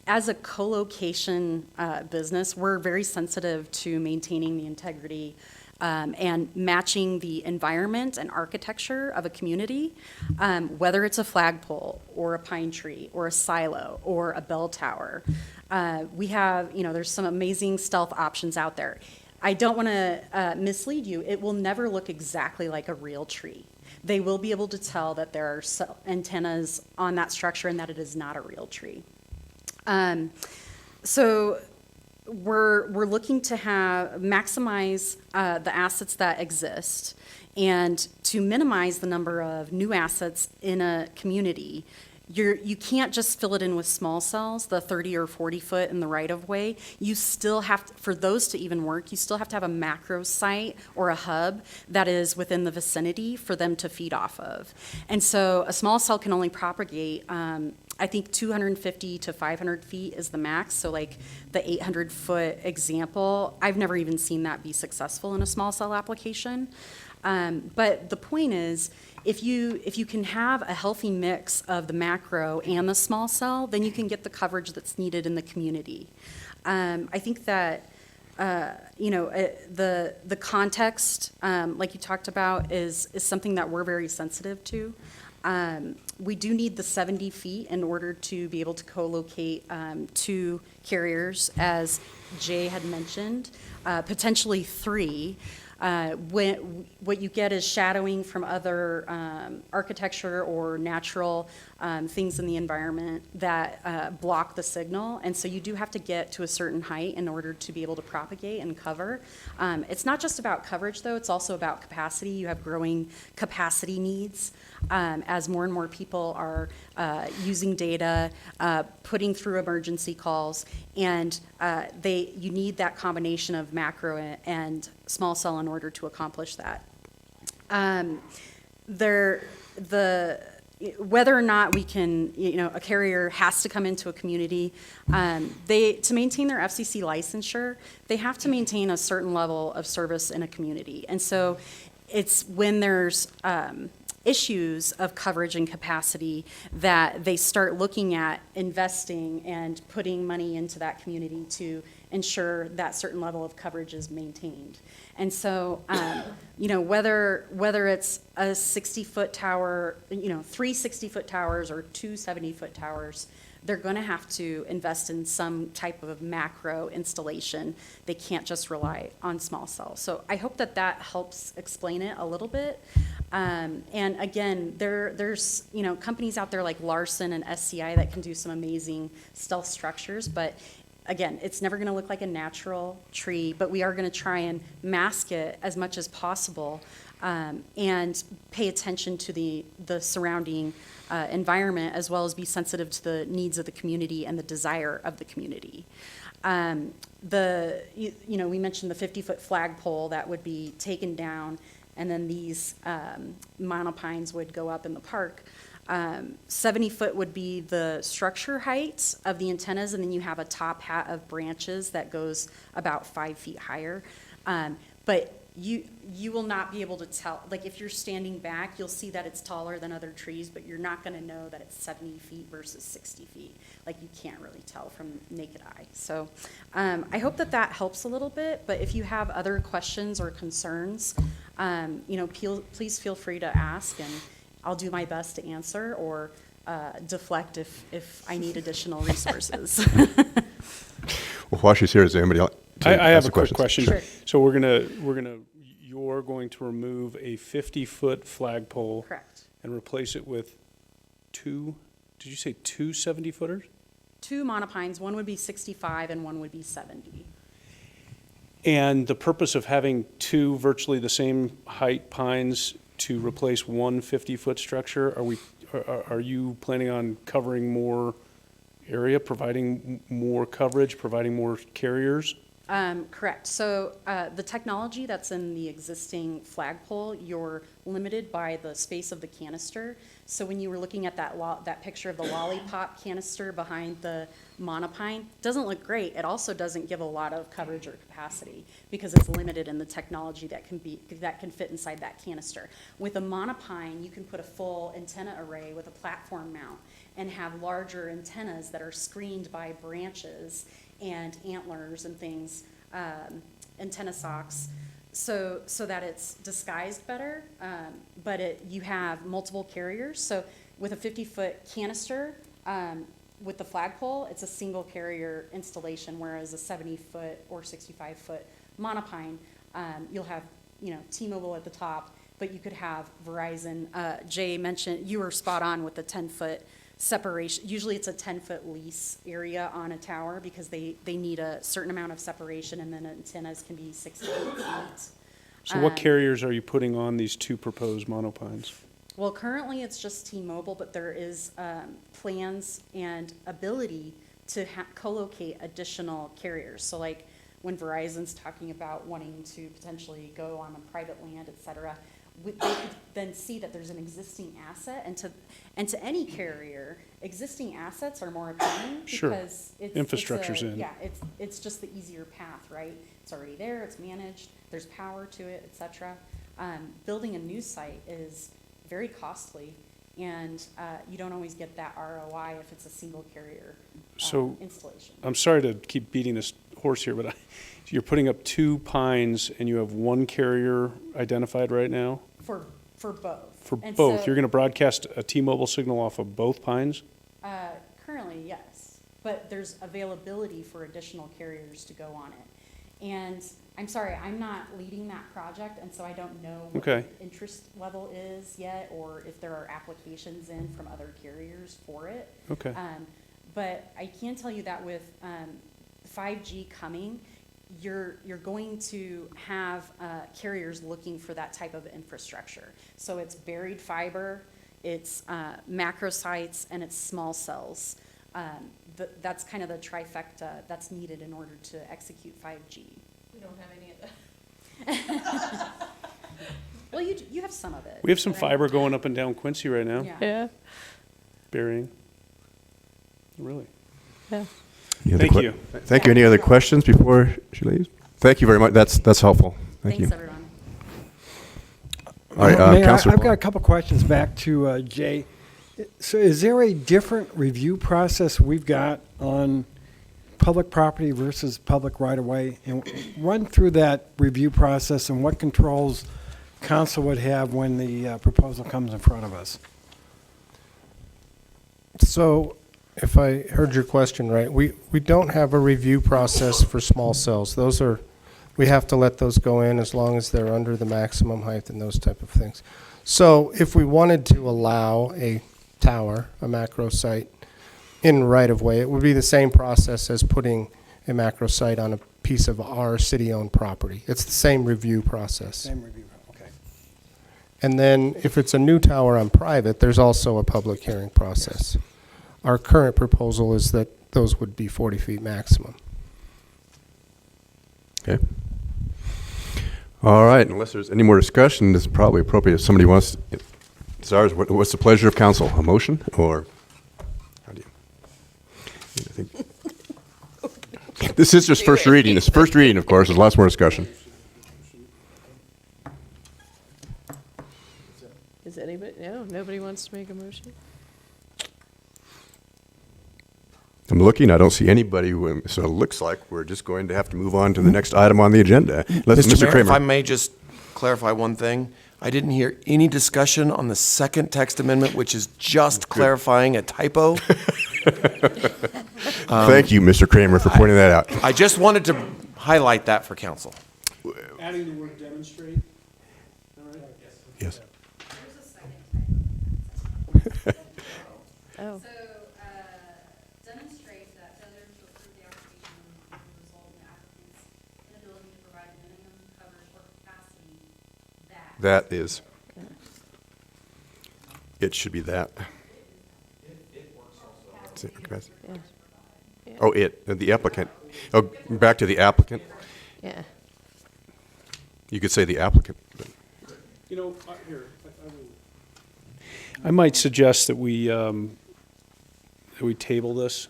Speaker 11: as a co-location business, we're very sensitive to maintaining the integrity and matching the environment and architecture of a community, whether it's a flagpole or a pine tree or a silo or a bell tower. We have, there's some amazing stealth options out there. I don't want to mislead you. It will never look exactly like a real tree. They will be able to tell that there are antennas on that structure and that it is not a real tree. So we're looking to maximize the assets that exist and to minimize the number of new assets in a community. You can't just fill it in with small cells, the 30 or 40 foot in the right of way. You still have to, for those to even work, you still have to have a macro site or a hub that is within the vicinity for them to feed off of. And so a small cell can only propagate, I think 250 to 500 feet is the max. So like the 800 foot example, I've never even seen that be successful in a small cell application. But the point is, if you can have a healthy mix of the macro and the small cell, then you can get the coverage that's needed in the community. I think that the context, like you talked about, is something that we're very sensitive to. We do need the 70 feet in order to be able to co-locate two carriers, as Jay had mentioned, potentially three. What you get is shadowing from other architecture or natural things in the environment that block the signal. And so you do have to get to a certain height in order to be able to propagate and cover. It's not just about coverage, though. It's also about capacity. You have growing capacity needs as more and more people are using data, putting through emergency calls, and you need that combination of macro and small cell in order to accomplish that. Whether or not we can, a carrier has to come into a community, to maintain their FCC licensure, they have to maintain a certain level of service in a community. And so it's when there's issues of coverage and capacity, that they start looking at investing and putting money into that community to ensure that certain level of coverage is maintained. And so, whether it's a 60-foot tower, 3 60-foot towers or 2 70-foot towers, they're going to have to invest in some type of macro installation. They can't just rely on small cells. So I hope that helps explain it a little bit. And again, there's companies out there like Larson and SCI that can do some amazing stealth structures, but again, it's never going to look like a natural tree, but we are going to try and mask it as much as possible, and pay attention to the surrounding environment, as well as be sensitive to the needs of the community and the desire of the community. We mentioned the 50-foot flagpole that would be taken down, and then these monopines would go up in the park. 70-foot would be the structure height of the antennas, and then you have a top hat of branches that goes about 5 feet higher. But you will not be able to tell, like if you're standing back, you'll see that it's taller than other trees, but you're not going to know that it's 70 feet versus 60 feet. Like you can't really tell from naked eye. So I hope that helps a little bit, but if you have other questions or concerns, please feel free to ask, and I'll do my best to answer or deflect if I need additional resources.
Speaker 1: Well, while she's here, is there anybody else?
Speaker 6: I have a quick question.
Speaker 11: Sure.
Speaker 6: So you're going to remove a 50-foot flagpole.
Speaker 11: Correct.
Speaker 6: And replace it with did you say 2 70-footers?
Speaker 11: 2 monopines, one would be 65 and one would be 70.
Speaker 6: And the purpose of having 2 virtually the same height pines to replace one 50-foot structure, are you planning on covering more area, providing more coverage, providing more carriers?
Speaker 11: Correct. So the technology that's in the existing flagpole, you're limited by the space of the canister. So when you were looking at that picture of the lollipop canister behind the monopine, it doesn't look great. It also doesn't give a lot of coverage or capacity because it's limited in the technology that can fit inside that canister. With a monopine, you can put a full antenna array with a platform mount and have larger antennas that are screened by branches and antlers and things, antenna socks, so that it's disguised better, but you have multiple carriers. So with a 50-foot canister, with the flagpole, it's a single carrier installation, whereas a 70-foot or 65-foot monopine, you'll have T-Mobile at the top, but you could have Verizon. Jay mentioned, you were spot on with the 10-foot separation. Usually it's a 10-foot lease area on a tower because they need a certain amount of separation, and then antennas can be 6 to 8 feet.
Speaker 6: So what carriers are you putting on these 2 proposed monopines?
Speaker 11: Well, currently it's just T-Mobile, but there is plans and ability to co-locate additional carriers. So like when Verizon's talking about wanting to potentially go on a private land, et cetera, they could then see that there's an existing asset, and to any carrier, existing assets are more appealing
Speaker 6: Sure.
Speaker 11: because
Speaker 6: Infrastructure's in.
Speaker 11: Yeah, it's just the easier path, right? It's already there, it's managed, there's power to it, et cetera. Building a new site is very costly, and you don't always get that ROI if it's a single carrier installation.
Speaker 6: I'm sorry to keep beating this horse here, but you're putting up 2 pines and you have 1 carrier identified right now?
Speaker 11: For both.
Speaker 6: For
Speaker 11: And
Speaker 6: both?
Speaker 11: so,
Speaker 6: You're going to broadcast a T-Mobile signal off of both pines?
Speaker 11: currently, yes, but there's availability for additional carriers to go on it. And I'm sorry, I'm not leading that project, and so I don't know what
Speaker 6: Okay.
Speaker 11: the interest level is yet, or if there are applications in from other carriers for it.
Speaker 6: Okay.
Speaker 11: But I can tell you that with 5G coming, you're going to have carriers looking for that type of infrastructure. So it's buried fiber, it's macro sites, and it's small cells. That's kind of the trifecta that's needed in order to execute 5G.
Speaker 4: We don't have any of that.
Speaker 11: Well, you have some of it.
Speaker 6: We have some
Speaker 11: but I-
Speaker 6: fiber going up and down Quincy right now,
Speaker 11: Yeah.
Speaker 6: burying. Really?
Speaker 1: Any other
Speaker 6: Thank you.
Speaker 1: Thank you. Any other questions before she leaves? Thank you very much. That's helpful. Thank
Speaker 11: Thanks,
Speaker 1: you.
Speaker 11: everyone.
Speaker 1: All right,
Speaker 3: Mayor,
Speaker 1: Councilor
Speaker 3: I've got
Speaker 1: Blum.
Speaker 3: a couple questions back to Jay. So is there a different review process we've got on public property versus public right-of-way? And run through that review process and what controls council would have when the proposal comes in front of us.
Speaker 7: So, if I heard your question right, we don't have a review process for small cells. Those are, we have to let those go in as long as they're under the maximum height and those type of things. So if we wanted to allow a tower, a macro site, in right-of-way, it would be the same process as putting a macro site on a piece of our city-owned property. It's the same review process.
Speaker 3: Same review, okay.
Speaker 7: And then if it's a new tower on private, there's also a public hearing process. Our current proposal is that those would be 40 feet maximum.
Speaker 1: Okay. All right, unless there's any more discussion, it's probably appropriate if somebody wants, Czars, what's the pleasure of council? A motion, or how do you? I think- This is just first reading. It's first reading, of course. There's lots more discussion.
Speaker 4: Is anybody, no, nobody wants to make a motion?
Speaker 1: I'm looking, I don't see anybody, so it looks like we're just going to have to move on to the next item on the agenda. Mr.
Speaker 5: Mayor, if I
Speaker 1: Kramer.
Speaker 5: may just clarify one thing. I didn't hear any discussion on the second text amendment, which is just clarifying a typo.
Speaker 1: Thank you, Mr. Kramer, for pointing that out.
Speaker 5: I just wanted to highlight that for council.
Speaker 6: Adding the word demonstrate?
Speaker 1: Yes.
Speaker 4: Oh.
Speaker 11: Demonstrate that failure to approve the application will result in the applicant's inability to provide minimum coverage or capacity that.
Speaker 1: That is. It should be that. Oh, the applicant. Oh, back to the applicant.
Speaker 4: Yeah.
Speaker 1: You could say the applicant. but-
Speaker 6: You know, here, I might suggest that we table this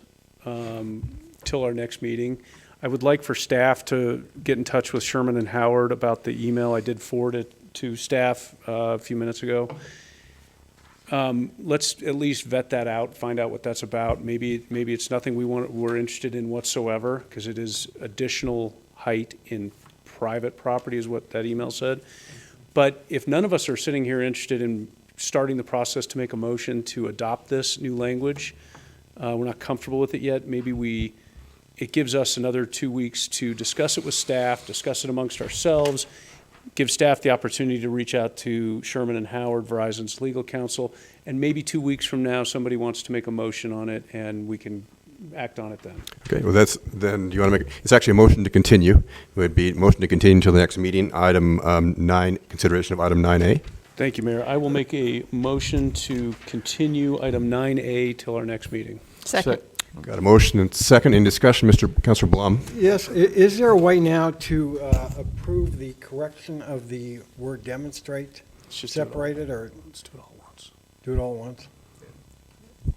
Speaker 6: till our next meeting. I would like for staff to get in touch with Sherman and Howard about the email. I did forward it to staff a few minutes ago. Let's at least vet that out, find out what that's about. Maybe it's nothing we're interested in whatsoever, because it is additional height in private property is what that email said. But if none of us are sitting here interested in starting the process to make a motion to adopt this new language, we're not comfortable with it yet, maybe it gives us another 2 weeks to discuss it with staff, discuss it amongst ourselves, give staff the opportunity to reach out to Sherman and Howard, Verizon's legal counsel, and maybe 2 weeks from now, somebody wants to make a motion on it, and we can act on it then.
Speaker 1: Okay, well, then you want to make, it's actually a motion to continue. It would be motion to continue until the next meeting, item 9, consideration of item 9A.
Speaker 6: Thank you, Mayor. I will make a motion to continue item 9A till our next meeting.
Speaker 4: Second.
Speaker 1: Got a motion and second in discussion, Councilor Blum.
Speaker 3: Yes, is there a way now to approve the correction of the word demonstrate,
Speaker 6: Let's just do it all-
Speaker 3: separated, or
Speaker 6: Let's do it all once.
Speaker 3: do it all at once?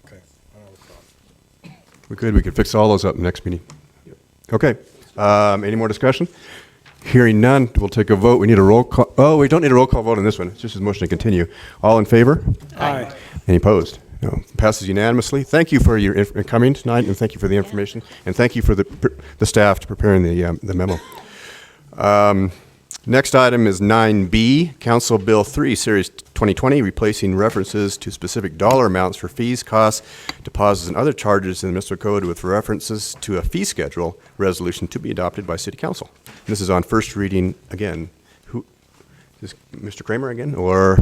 Speaker 3: Okay. I don't have a problem.
Speaker 1: We could fix all those up in the next meeting. Okay, any more discussion? Hearing none, we'll take a vote. We need a roll call. Oh, we don't need a roll call vote on this one. It's just a motion to continue. All in favor?
Speaker 6: Aye.
Speaker 1: Any opposed? No. Passes unanimously. Thank you for your coming tonight, and thank you for the information, and thank you for the staff to preparing the memo. Next item is 9B, Council Bill 3, Series 2020, replacing references to specific dollar amounts for fees, costs, deposits, and other charges in the municipal code with references to a fee schedule resolution to be adopted by City Council. This is on first reading again. Who is Mr. Kramer again, or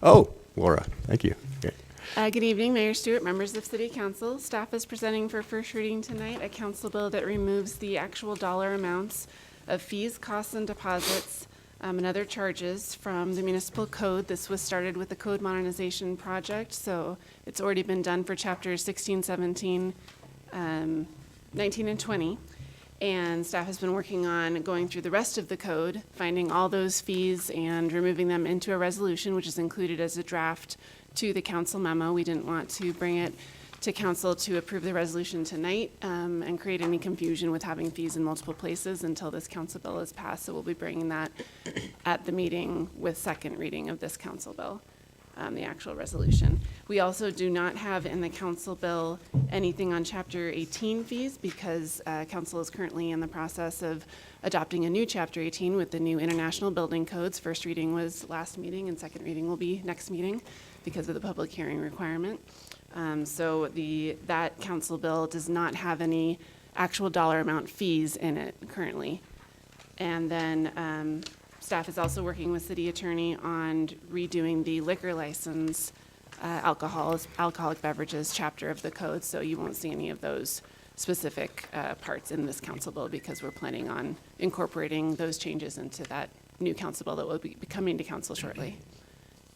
Speaker 1: Laura? Thank you. Okay.
Speaker 2: Good evening, Mayor Stewart, members of City Council. Staff is presenting for first reading tonight a council bill that removes the actual dollar amounts of fees, costs, and deposits and other charges from the municipal code. This was started with the code modernization project, so it's already been done for chapters 16, 17, 19, and 20. And staff has been working on going through the rest of the code, finding all those fees and removing them into a resolution, which is included as a draft to the council memo. We didn't want to bring it to council to approve the resolution tonight and create any confusion with having fees in multiple places until this council bill is passed. So we'll be bringing that at the meeting with second reading of this council bill, the actual resolution. We also do not have in the council bill anything on Chapter 18 fees because council is currently in the process of adopting a new Chapter 18 with the new International Building Codes. First reading was last meeting and second reading will be next meeting because of the public hearing requirement. So that council bill does not have any actual dollar amount fees in it currently. And then staff is also working with city attorney on redoing the liquor license alcoholic beverages chapter of the code. So you won't see any of those specific parts in this council bill because we're planning on incorporating those changes into that new council bill that will be coming to council shortly.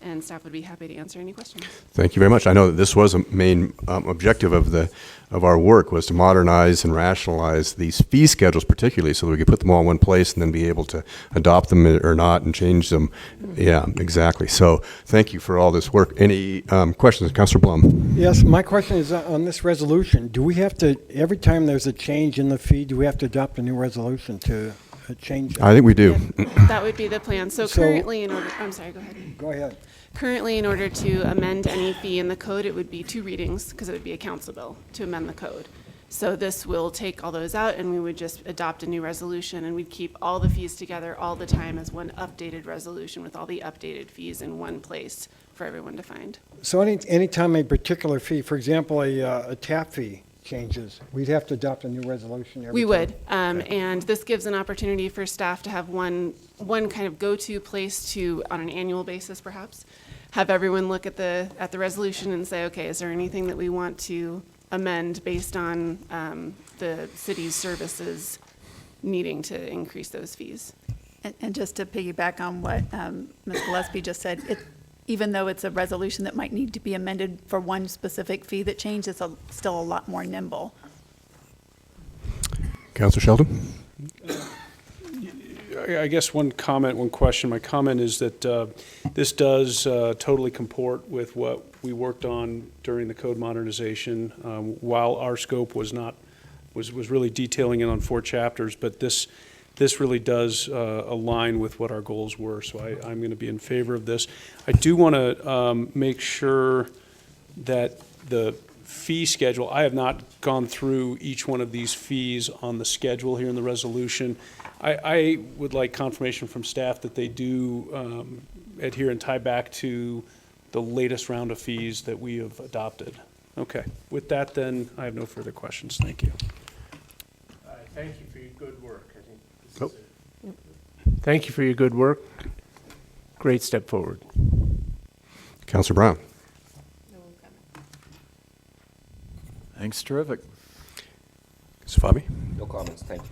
Speaker 2: And staff would be happy to answer any questions.
Speaker 1: Thank you very much. I know that this was a main objective of our work was to modernize and rationalize these fee schedules particularly so that we could put them all in one place and then be able to adopt them or not and change them. Yeah, exactly. So thank you for all this work. Any questions? Councilor Blum?
Speaker 3: Yes, my question is on this resolution, do we have to, every time there's a change in the fee, do we have to adopt a new resolution to change it?
Speaker 1: I think we do.
Speaker 2: That would be the plan. So
Speaker 3: So-
Speaker 2: currently in order, I'm sorry, go ahead.
Speaker 3: Go ahead.
Speaker 2: Currently, in order to amend any fee in the code, it would be 2 readings, because it would be a council bill to amend the code. So this will take all those out, and we would just adopt a new resolution, and we'd keep all the fees together all the time as one updated resolution with all the updated fees in one place for everyone to find.
Speaker 3: So anytime a particular fee, for example, a tap fee changes, we'd have to adopt a new resolution every
Speaker 2: We
Speaker 3: time?
Speaker 2: would, and this gives an opportunity for staff to have one kind of go-to place to, on an annual basis perhaps, have everyone look at the resolution and say, okay, is there anything that we want to amend based on the city's services needing to increase those fees?
Speaker 10: And just to piggyback on what Ms. Gillespie just said, even though it's a resolution that might need to be amended for one specific fee that changed, it's still a lot more nimble.
Speaker 1: Councilor Sheldon?
Speaker 6: I guess one question. My comment is that this does totally comport with what we worked on during the code modernization. While our scope was really detailing it on 4 chapters, but this really does align with what our goals were. So I'm going to be in favor of this. I do want to make sure that the fee schedule, I have not gone through each one of these fees on the schedule here in the resolution. I would like confirmation from staff that they do adhere and tie back to the latest round of fees that we have adopted. Okay. With that, then, I have no further questions. Thank you.
Speaker 7: Thank you for your good work. I think this
Speaker 1: Nope.
Speaker 7: is Thank you for your good work. Great step forward.
Speaker 1: Councilor Brown?
Speaker 8: Thanks, terrific.
Speaker 1: Councilor Fabi?
Speaker 9: No comments, thank you.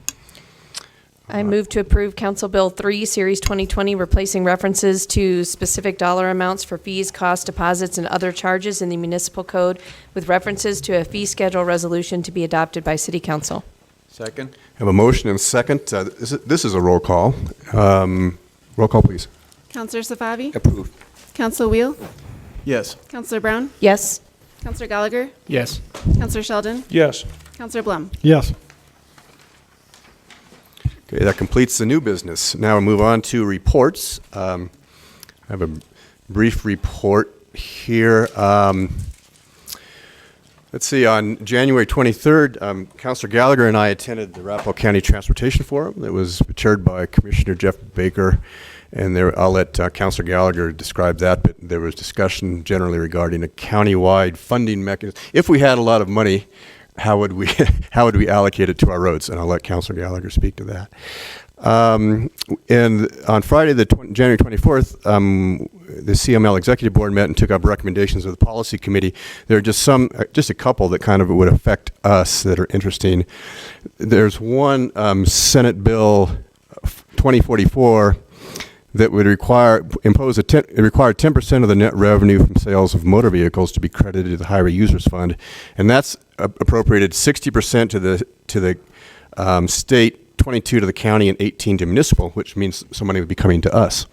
Speaker 4: I move to approve Council Bill 3, Series 2020, replacing references to specific dollar amounts for fees, costs, deposits, and other charges in the municipal code with references to a fee schedule resolution to be adopted by City Council.
Speaker 8: Second?
Speaker 1: I have a motion and a second. This is a roll call. Roll call, please.
Speaker 2: Counselor Safavi?
Speaker 9: Approved.
Speaker 2: Counselor Wheel?
Speaker 8: Yes.
Speaker 2: Counselor Brown?
Speaker 4: Yes.
Speaker 2: Counselor Gallagher?
Speaker 7: Yes.
Speaker 2: Counselor Sheldon?
Speaker 6: Yes.
Speaker 2: Counselor Blum?
Speaker 3: Yes.
Speaker 1: Okay, that completes the new business. Now we'll move on to reports. I have a brief report here. Let's see, on January 23rd, Councilor Gallagher and I attended the Arapahoe County Transportation Forum. It was chaired by Commissioner Jeff Baker, and I'll let Councilor Gallagher describe that, but there was discussion generally regarding a countywide funding mechanism. If we had a lot of money, how would we allocate it to our roads? And I'll let Councilor Gallagher speak to that. And on Friday, January 24th, the CML Executive Board met and took up recommendations of the Policy Committee. There are just a couple that kind of would affect us that are interesting. There's one Senate Bill 2044 that would require 10% of the net revenue from sales of motor vehicles to be credited to the Highway Users Fund, and that's appropriated 60% to the state, 22 to the county, and 18 to municipal, which means some money would be coming to us.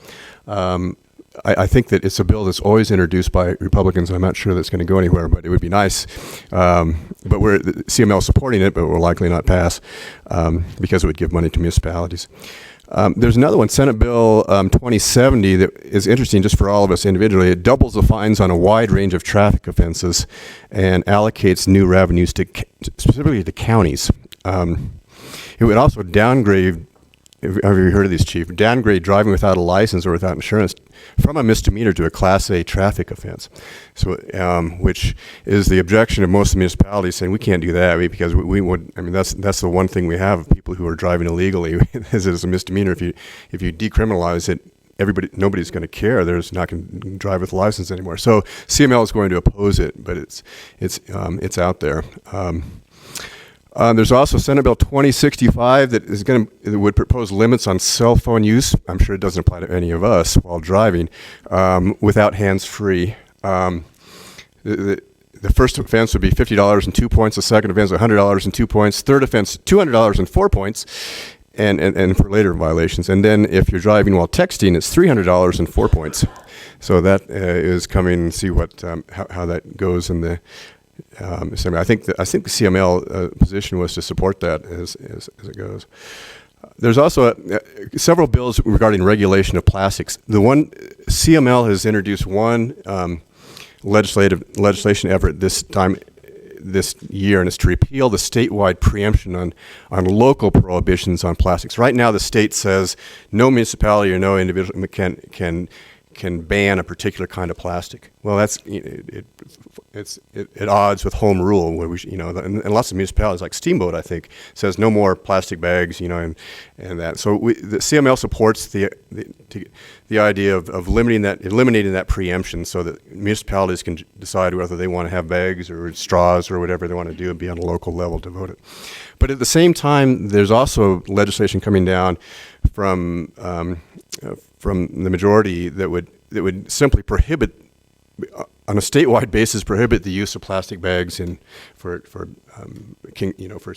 Speaker 1: I think that it's a bill that's always introduced by Republicans. I'm not sure that's going to go anywhere, but it would be nice. But CML is supporting it, but will likely not pass because it would give money to municipalities. There's another one, Senate Bill 2070, that is interesting just for all of us individually. It doubles the fines on a wide range of traffic offenses and allocates new revenues specifically to counties. It would also downgrade, have you heard of these, Chief? Downgrade driving without a license or without insurance from a misdemeanor to a Class A traffic offense. So, which is the objection of most nomunicipalities, saying we can't do that because we would. I mean, that's the one thing we have of people who are driving illegally is it's a misdemeanor. If you decriminalize it, nobody's going to care. There's not going to drive with a license anymore. So CML is going to oppose it, but it's out there. There's also Senate Bill 2065 that would propose limits on cell phone use. I'm sure it doesn't apply to any of us while driving, without hands-free. The first offense would be $50 and 2 points. The second offense, $100 and 2 points. Third offense, $200 and 4 points, and for later violations. And then if you're driving while texting, it's $300 and 4 points. So that is coming. See what how that goes in the. I think the CML position was to support that as it goes. There's also several bills regarding regulation of plastics. The one CML has introduced one legislation effort this year, and it's to repeal the statewide preemption on local prohibitions on plastics. Right now, the state says no municipality or no individual can ban a particular kind of plastic. Well, that's it's at odds with home rule, where and lots of municipalities like Steamboat, I think, says no more plastic bags, and that. So the CML supports the idea of eliminating that preemption, so that municipalities can decide whether they want to have bags or straws or whatever they want to do and be on a local level to vote it. But at the same time, there's also legislation coming down from the majority that would simply prohibit, on a statewide basis, prohibit the use of plastic bags for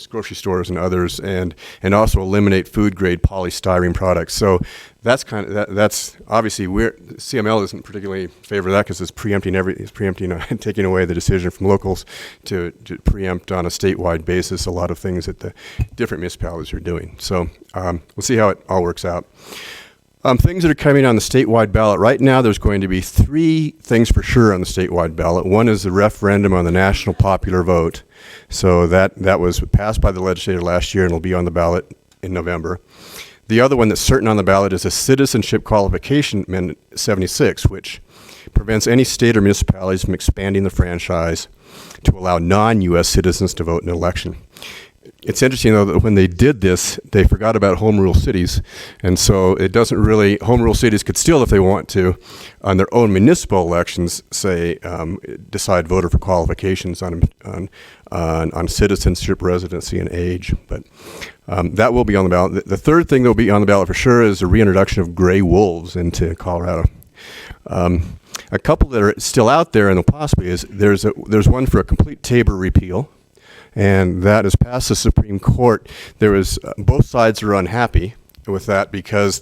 Speaker 1: grocery stores and others, and also eliminate food grade polystyrene products. So that's that's obviously CML isn't particularly in favor of that because it's preempting and taking away the decision from locals to preempt on a statewide basis a lot of things that the different municipalities are doing. So we'll see how it all works out. Things that are coming on the statewide ballot right now, there's going to be 3 things for sure on the statewide ballot. One is the referendum on the national popular vote. So that was passed by the legislature last year and will be on the ballot in November. The other one that's certain on the ballot is a citizenship qualification amendment 76, which prevents any state or municipalities from expanding the franchise to allow non-U.S. citizens to vote in an election. It's interesting, though, that when they did this, they forgot about home rule cities. And so it doesn't really, home rule cities could still, if they want to, on their own municipal elections, say, decide voter for qualifications on citizenship, residency, and age. But that will be on the ballot. The third thing that will be on the ballot for sure is the reintroduction of gray wolves into Colorado. A couple that are still out there, and possibly is, there's one for a complete Tabor repeal. And that has passed the Supreme Court. Both sides are unhappy with that because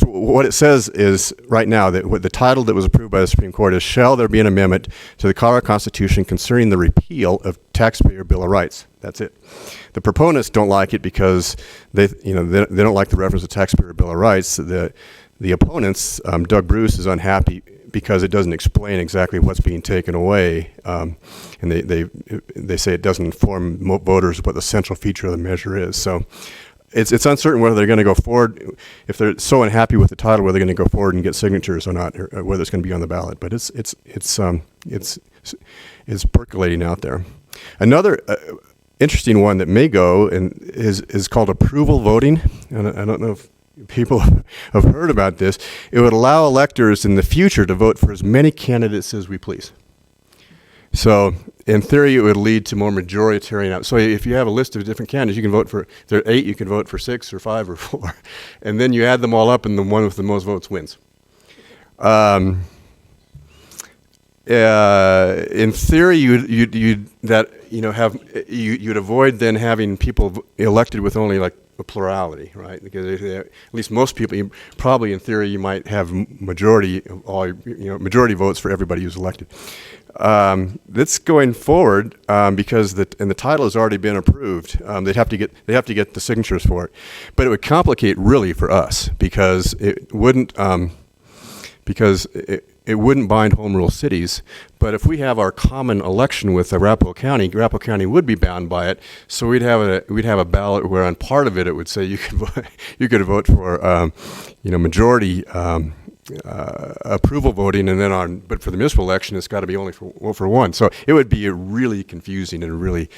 Speaker 1: what it says is right now that what the title that was approved by the Supreme Court is, shall there be an amendment to the Colorado Constitution concerning the repeal of Taxpayer Bill of Rights. That's it. The proponents don't like it because they don't like the reference to Taxpayer Bill of Rights. The opponents, Doug Bruce, is unhappy because it doesn't explain exactly what's being taken away, and they say it doesn't inform voters what the central feature of the measure is. So it's uncertain whether they're going to go forward, if they're so unhappy with the title, whether they're going to go forward and get signatures or not, or whether it's going to be on the ballot. But it's percolating out there. Another interesting one that may go and is called approval voting, and I don't know if people have heard about this. It would allow electors in the future to vote for as many candidates as we please. So in theory, it would lead to more majoritarian. So if you have a list of different candidates, you can vote for, there are 8, you can vote for 6 or 5 or 4. And then you add them all up and the one with the most votes wins. In theory, you'd avoid then having people elected with only like a plurality, right? Because at least most people, probably in theory, you might have majority of all, majority votes for everybody who's elected. That's going forward because the title has already been approved. They have to get the signatures for it, but it would complicate really for us because it wouldn't it wouldn't bind home rule cities. But if we have our common election with Arapahoe County would be bound by it. So we'd have a ballot where on part of it would say you could vote for majority approval voting, and then but for the municipal election it's got to be only for one. So it would be really confusing and really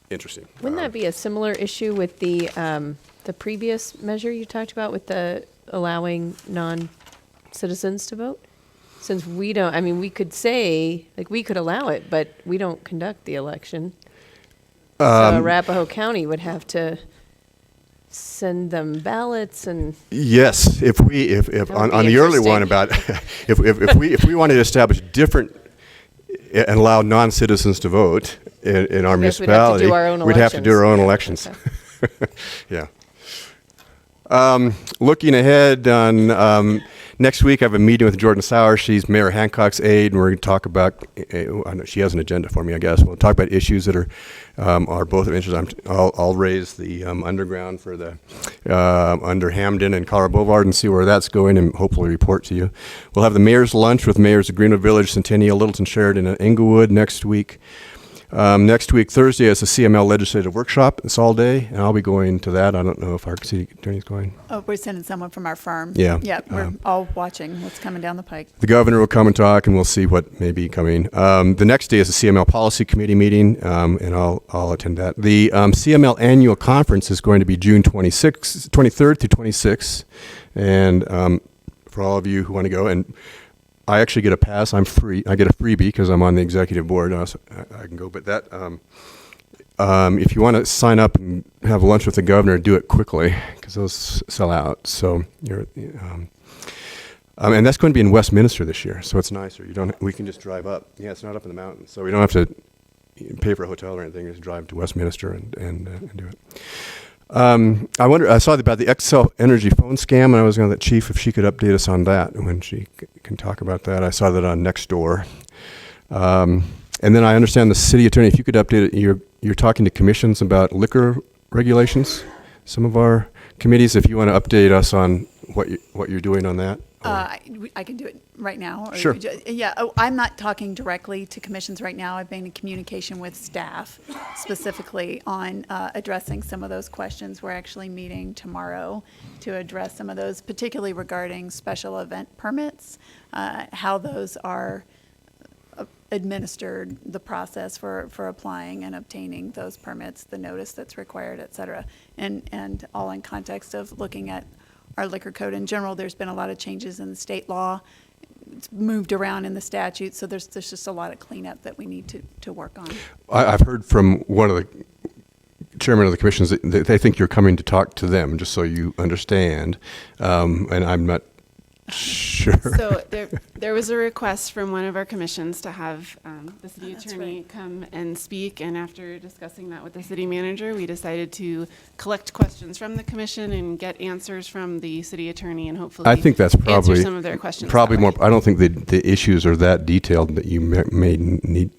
Speaker 1: interesting.
Speaker 4: Wouldn't that be a similar issue with the previous measure you talked about with the allowing non-citizens to vote? Since we don't, I mean, we could say, like, we could allow it, but we don't conduct the election. So Arapahoe County would have to send them ballots and.
Speaker 1: Yes, if
Speaker 4: would
Speaker 1: on
Speaker 4: be
Speaker 1: the early one
Speaker 4: interesting.
Speaker 1: about if we wanted to establish different and allow non-citizens to vote in our
Speaker 4: I guess we'd have to
Speaker 1: municipality,
Speaker 4: do our own
Speaker 1: we'd have to do our own
Speaker 4: elections.
Speaker 1: elections. Yeah. Looking ahead on next week, I have a meeting with Jordan Sauer. She's Mayor Hancock's aide, and we're going to talk about. I know she has an agenda for me, I guess. We'll talk about issues that are both of interest. I'll raise the underground for the under Hamden and Colorado Boulevard and see where that's going, and hopefully report to you. We'll have the mayor's lunch with mayors of Greenwood Village, Centennial, Littleton, Sheridan, and Englewood next week. Next week, Thursday, is a CML legislative workshop. It's all day, and I'll be going to that. I don't know if our city attorney's going.
Speaker 10: Oh, we're sending someone from our firm.
Speaker 1: Yeah.
Speaker 10: Yeah, we're all watching what's coming down the pike.
Speaker 1: The governor will come and talk, and we'll see what may be coming. The next day is a CML policy committee meeting, and I'll attend that. The CML annual conference is going to be June 23rd through 26th, and for all of you who want to go, and I actually get a pass. I'm free. I get a freebie because I'm on the executive board. So I can go. But that, if you want to sign up and have lunch with the governor, do it quickly because those sell out. So and that's going to be in Westminster this year. So it's nicer. We can just drive up. Yeah, it's not up in the mountains, so we don't have to pay for a hotel or anything. Just drive to Westminster and do it. I saw about the Xcel Energy phone scam, and I was going to let Chief if she could update us on that when she can talk about that. I saw that on Nextdoor. And then I understand the city attorney, if you could update it, you're talking to commissions about liquor regulations, some of our committees, if you want to update us on what you're doing on that.
Speaker 10: I can do it right now. or
Speaker 1: Sure.
Speaker 10: Yeah, I'm not talking directly to commissions right now. I've been in communication with staff specifically on addressing some of those questions. We're actually meeting tomorrow to address some of those, particularly regarding special event permits, how those are administered, the process for applying and obtaining those permits, the notice that's required, et cetera, and all in context of looking at our liquor code in general. There's been a lot of changes in the state law. It's moved around in the statute, so there's just a lot of cleanup that we need to work on.
Speaker 1: I've heard from one of the chairman of the commissions that they think you're coming to talk to them, just so you understand, and I'm not sure.
Speaker 2: So there was a request from one of our commissions to have the city attorney come and speak, and after discussing that with the city manager, we decided to collect questions from the commission and get answers from the city attorney, and hopefully
Speaker 1: I think that's probably
Speaker 2: answer some of their questions.
Speaker 1: Probably
Speaker 2: that
Speaker 1: more.
Speaker 2: way.
Speaker 1: I don't think the issues are that detailed that you may need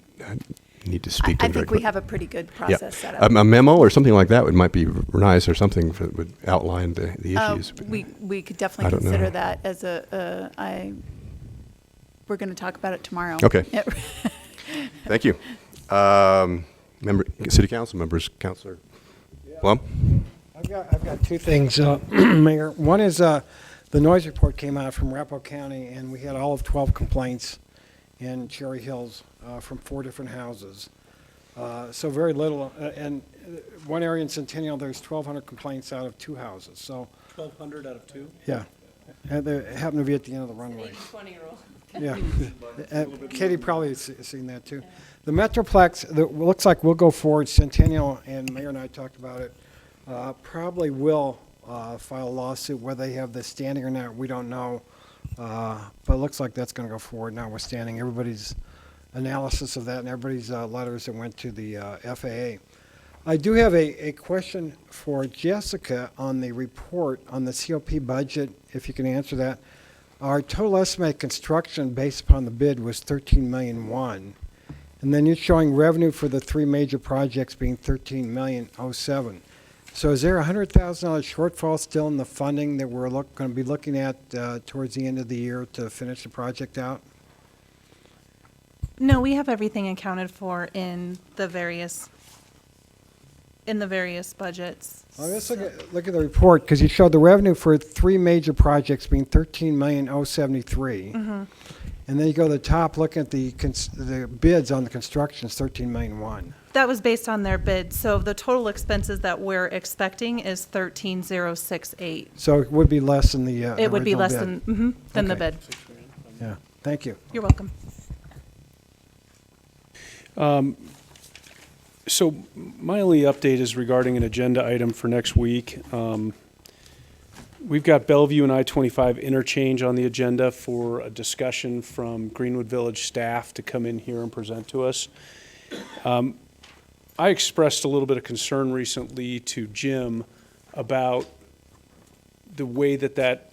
Speaker 1: to speak to
Speaker 10: I
Speaker 1: them very
Speaker 10: think we
Speaker 1: quick.
Speaker 10: have a pretty good
Speaker 1: Yeah.
Speaker 10: process set up.
Speaker 1: A memo or something like that might be nice, or something that would outline the issues.
Speaker 10: We could
Speaker 1: I
Speaker 10: definitely
Speaker 1: don't
Speaker 10: consider
Speaker 1: know.
Speaker 10: that as we're going to talk about it tomorrow.
Speaker 1: Okay.
Speaker 10: Yeah.
Speaker 1: Thank you. City council members, Councilor Plum.
Speaker 3: I've got two things, Mayor. One is the noise report came out from Arapahoe County, and we had all of 12 complaints in Cherry Hills from 4 different houses. So very little. And one area in Centennial, there's 1,200 complaints out of 2 houses. So
Speaker 6: 1,200 out of 2?
Speaker 3: yeah, and they happen to be at the end of the runway.
Speaker 4: 80-20 rule.
Speaker 3: Yeah, Katie probably has seen that too. The Metroplex, looks like we'll go forward. Centennial and Mayor and I talked about it. Probably will file a lawsuit. Whether they have the standing or not, we don't know. But it looks like that's going to go forward, notwithstanding everybody's analysis of that and everybody's letters that went to the FAA. I do have a question for Jessica on the report on the COP budget, if you can answer that. Our total estimated construction based upon the bid was 13,000,001. And then you're showing revenue for the three major projects being 13,007. So is there a $100,000 shortfall still in the funding that we're going to be looking at towards the end of the year to finish the project out?
Speaker 12: No, we have everything accounted for in the various budgets.
Speaker 3: Well, let's look at the report, because you showed the revenue for three major projects being 13,073. And then you go to the top, looking at the bids on the construction is 13,001.
Speaker 12: That was based on their bid, so the total expenses that we're expecting is 13,068.
Speaker 3: So it would be less than the
Speaker 12: It would be
Speaker 3: original
Speaker 12: less
Speaker 3: bid.
Speaker 12: than the
Speaker 3: Okay.
Speaker 12: bid.
Speaker 3: Yeah, thank you.
Speaker 12: You're welcome.
Speaker 6: So my only update is regarding an agenda item for next week. We've got Bellevue and I-25 interchange on the agenda for a discussion from Greenwood Village staff to come in here and present to us. I expressed a little bit of concern recently to Jim about the way that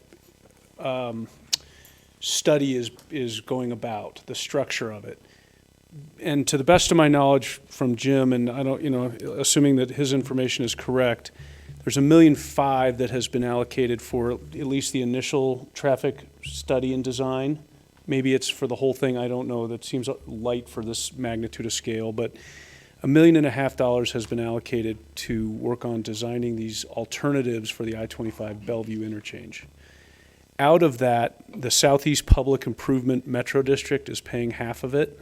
Speaker 6: study is going about, the structure of it. And to the best of my knowledge from Jim, and I don't, assuming that his information is correct, there's $1.5 million that has been allocated for at least the initial traffic study and design. Maybe it's for the whole thing, I don't know. That seems light for this magnitude of scale, but $1.5 million has been allocated to work on designing these alternatives for the I-25 Bellevue interchange. Out of that, the Southeast Public Improvement Metro District is paying half of it.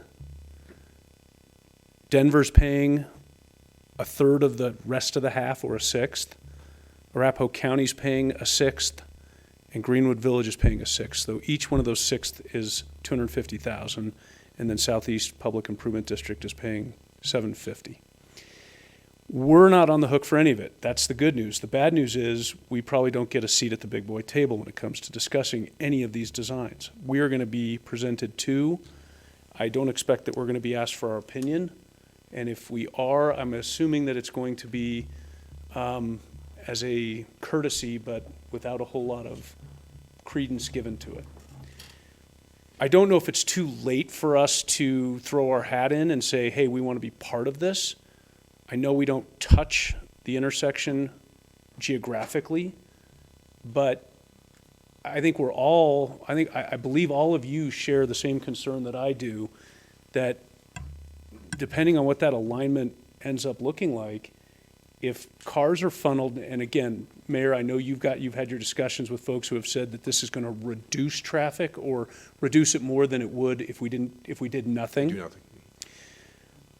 Speaker 6: Denver's paying a third of the rest of the half, or a sixth. Arapahoe County's paying a sixth, and Greenwood Village is paying a sixth. So each one of those sixths is $250,000, and then Southeast Public Improvement District is paying $750,000. We're not on the hook for any of it. That's the good news. The bad news is we probably don't get a seat at the big boy table when it comes to discussing any of these designs. We are going to be presented to. I don't expect that we're going to be asked for our opinion. And if we are, I'm assuming that it's going to be as a courtesy, but without a whole lot of credence given to it. I don't know if it's too late for us to throw our hat in and say, hey, we want to be part of this. I know we don't touch the intersection geographically, but I think I believe all of you share the same concern that I do, that depending on what that alignment ends up looking like, if cars are funneled, and again, Mayor, I know you've had your discussions with folks who have said that this is going to reduce traffic or reduce it more than it would if we did nothing.
Speaker 1: Do nothing.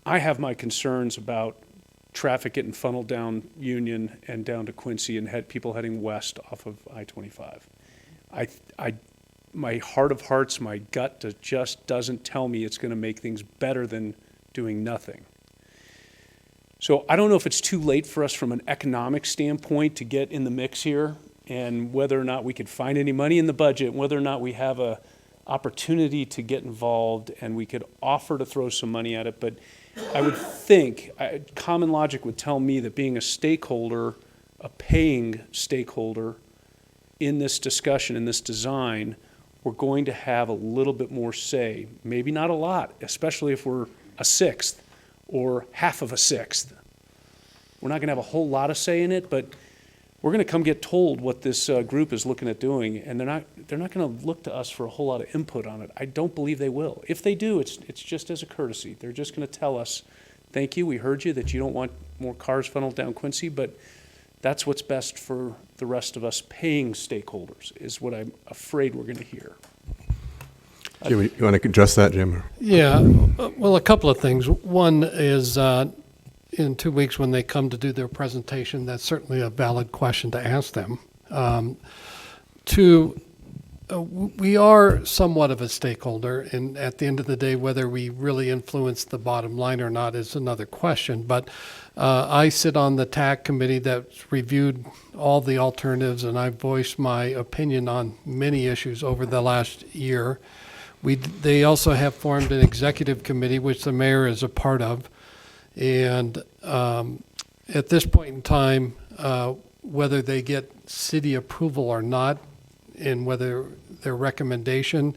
Speaker 6: I have my concerns about traffic getting funneled down Union and down to Quincy and people heading west off of I-25. My heart of hearts, my gut just doesn't tell me it's going to make things better than doing nothing. So I don't know if it's too late for us from an economic standpoint to get in the mix here, and whether or not we could find any money in the budget, whether or not we have a opportunity to get involved and we could offer to throw some money at it. But I would think, common logic would tell me that being a stakeholder, a paying stakeholder in this discussion, in this design, we're going to have a little bit more say. Maybe not a lot, especially if we're a sixth or half of a sixth. We're not going to have a whole lot of say in it, but we're going to come get told what this group is looking at doing, and they're not going to look to us for a whole lot of input on it. I don't believe they will. If they do, it's just as a courtesy. They're just going to tell us, thank you, we heard you, that you don't want more cars funneled down Quincy, but that's what's best for the rest of us paying stakeholders, is what I'm afraid we're going to hear.
Speaker 1: Jim, you want to address that, Jim?
Speaker 13: Yeah, well, a couple of things. One is in 2 weeks when they come to do their presentation, that's certainly a valid question to ask them. Two, we are somewhat of a stakeholder, and at the end of the day, whether we really influence the bottom line or not is another question. But I sit on the TAC committee that's reviewed all the alternatives, and I've voiced my opinion on many issues over the last year. They also have formed an executive committee, which the mayor is a part of, and at this point in time, whether they get city approval or not, and whether their recommendation,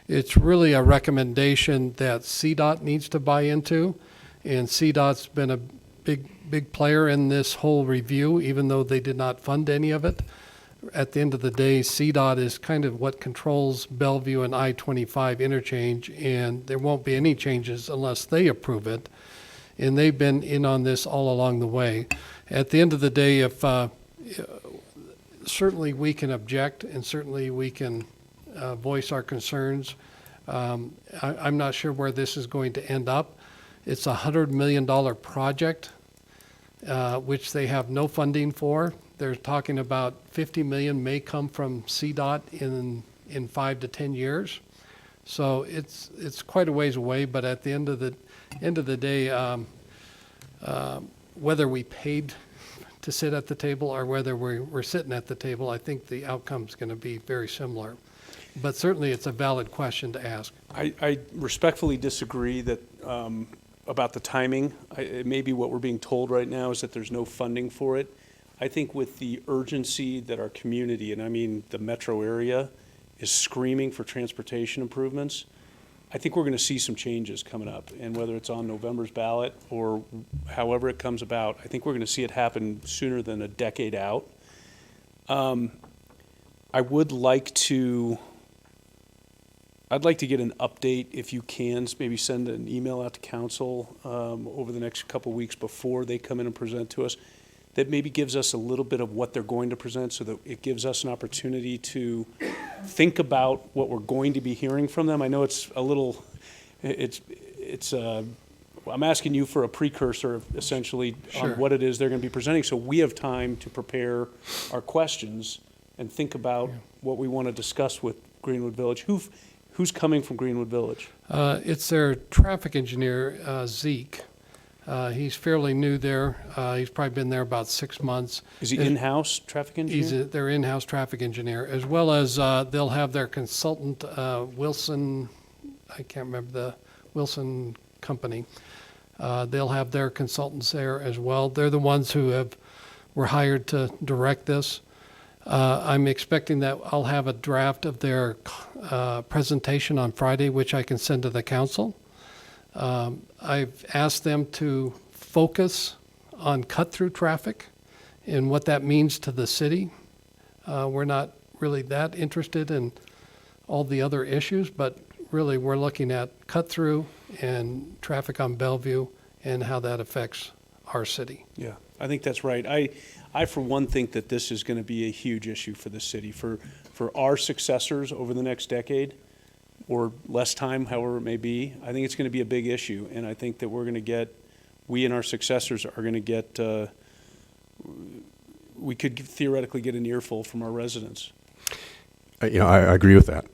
Speaker 13: it's really a recommendation that CDOT needs to buy into. And CDOT's been a big player in this whole review, even though they did not fund any of it. At the end of the day, CDOT is kind of what controls Bellevue and I-25 interchange, and there won't be any changes unless they approve it. And they've been in on this all along the way. At the end of the day, if certainly we can object, and certainly we can voice our concerns. I'm not sure where this is going to end up. It's a $100 million project, which they have no funding for. They're talking about 50 million may come from CDOT in 5 to 10 years. So it's quite a ways away, but at the end of the day, whether we paid to sit at the table or whether we're sitting at the table, I think the outcome's going to be very similar. But certainly it's a valid question to ask.
Speaker 6: I respectfully disagree that, about the timing. Maybe what we're being told right now is that there's no funding for it. I think with the urgency that our community, and I mean the metro area, is screaming for transportation improvements, I think we're going to see some changes coming up. And whether it's on November's ballot or however it comes about, I think we're going to see it happen sooner than a decade out. I'd like to get an update, if you can, maybe send an email out to council over the next couple weeks before they come in and present to us, that maybe gives us a little bit of what they're going to present, so that it gives us an opportunity to think about what we're going to be hearing from them. I know it's a little, I'm asking you for a precursor, essentially,
Speaker 13: Sure.
Speaker 6: on what it is they're going to be presenting, so we have time to prepare our questions and think about what we want to discuss with Greenwood Village. Who's coming from Greenwood Village?
Speaker 13: It's their traffic engineer, Zeke. He's fairly new there. He's probably been there about 6 months.
Speaker 6: Is he in-house traffic engineer?
Speaker 13: He's their in-house traffic engineer, as well as they'll have their consultant, Wilson, I can't remember the Wilson company. They'll have their consultants there as well. They're the ones who were hired to direct this. I'm expecting that I'll have a draft of their presentation on Friday, which I can send to the council. I've asked them to focus on cut-through traffic and what that means to the city. We're not really that interested in all the other issues, but really we're looking at cut-through and traffic on Bellevue and how that affects our city.
Speaker 6: Yeah, I think that's right. I for one, think that this is going to be a huge issue for the city, for our successors over the next decade, or less time, however it may be. I think it's going to be a big issue, and I think that we and our successors are going to get, we could theoretically get an earful from our residents.
Speaker 1: I agree with that.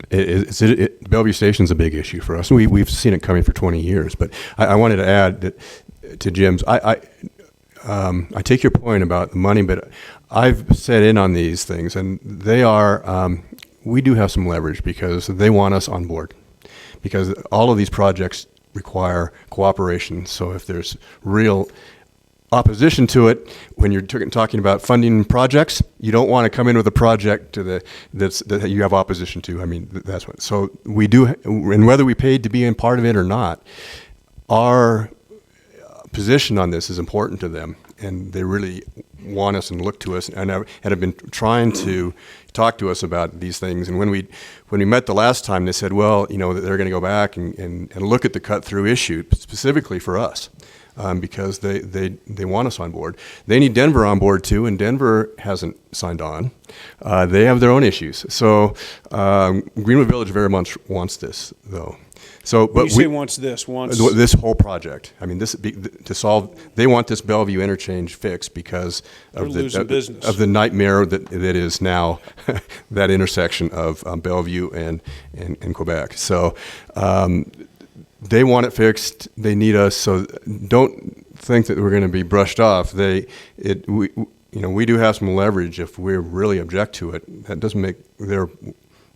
Speaker 1: Bellevue Station's a big issue for us. We've seen it coming for 20 years, but I wanted to add that, to Jim's, I take your point about the money, but I've set in on these things, and they are, we do have some leverage because they want us on board. Because all of these projects require cooperation. So if there's real opposition to it, when you're talking about funding projects, you don't want to come in with a project that you have opposition to. I mean, that's what. So we do, and whether we paid to be in part of it or not, our position on this is important to them, and they really want us and look to us, and have been trying to talk to us about these things. And when we met the last time, they said, well, that they're going to go back and look at the cut-through issue specifically for us, because they want us on board. They need Denver on board too, and Denver hasn't signed on. They have their own issues. So Greenwood Village very much wants this, though. So,
Speaker 6: When you say wants
Speaker 1: this whole project. I mean, they want this Bellevue interchange fixed because of the nightmare that is now that intersection of Bellevue and Quebec. So they want it fixed. They need us. So don't think that we're going to be brushed off. We do have some leverage if we really object to it. That doesn't make their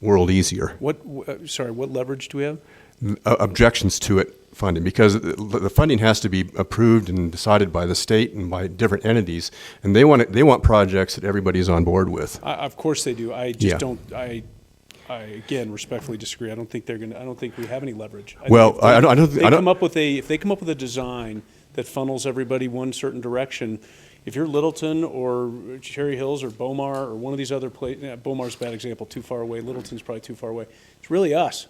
Speaker 1: world easier.
Speaker 6: What leverage do we have?
Speaker 1: Objections to it funding, because the funding has to be approved and decided by the state and by different entities, and they want projects that everybody's on board with.
Speaker 6: Of course they do. I
Speaker 1: Yeah.
Speaker 6: just don't, I again respectfully disagree. I don't think I don't think we have any leverage.
Speaker 1: Well,
Speaker 6: think
Speaker 1: I don't-
Speaker 6: if they
Speaker 1: I don't-
Speaker 6: come up with if they come up with a design that funnels everybody one certain direction, if you're Littleton or Cherry Hills or Bomar or one of these other places, Bomar's a bad example, too far away. Littleton's probably too far away. It's really us.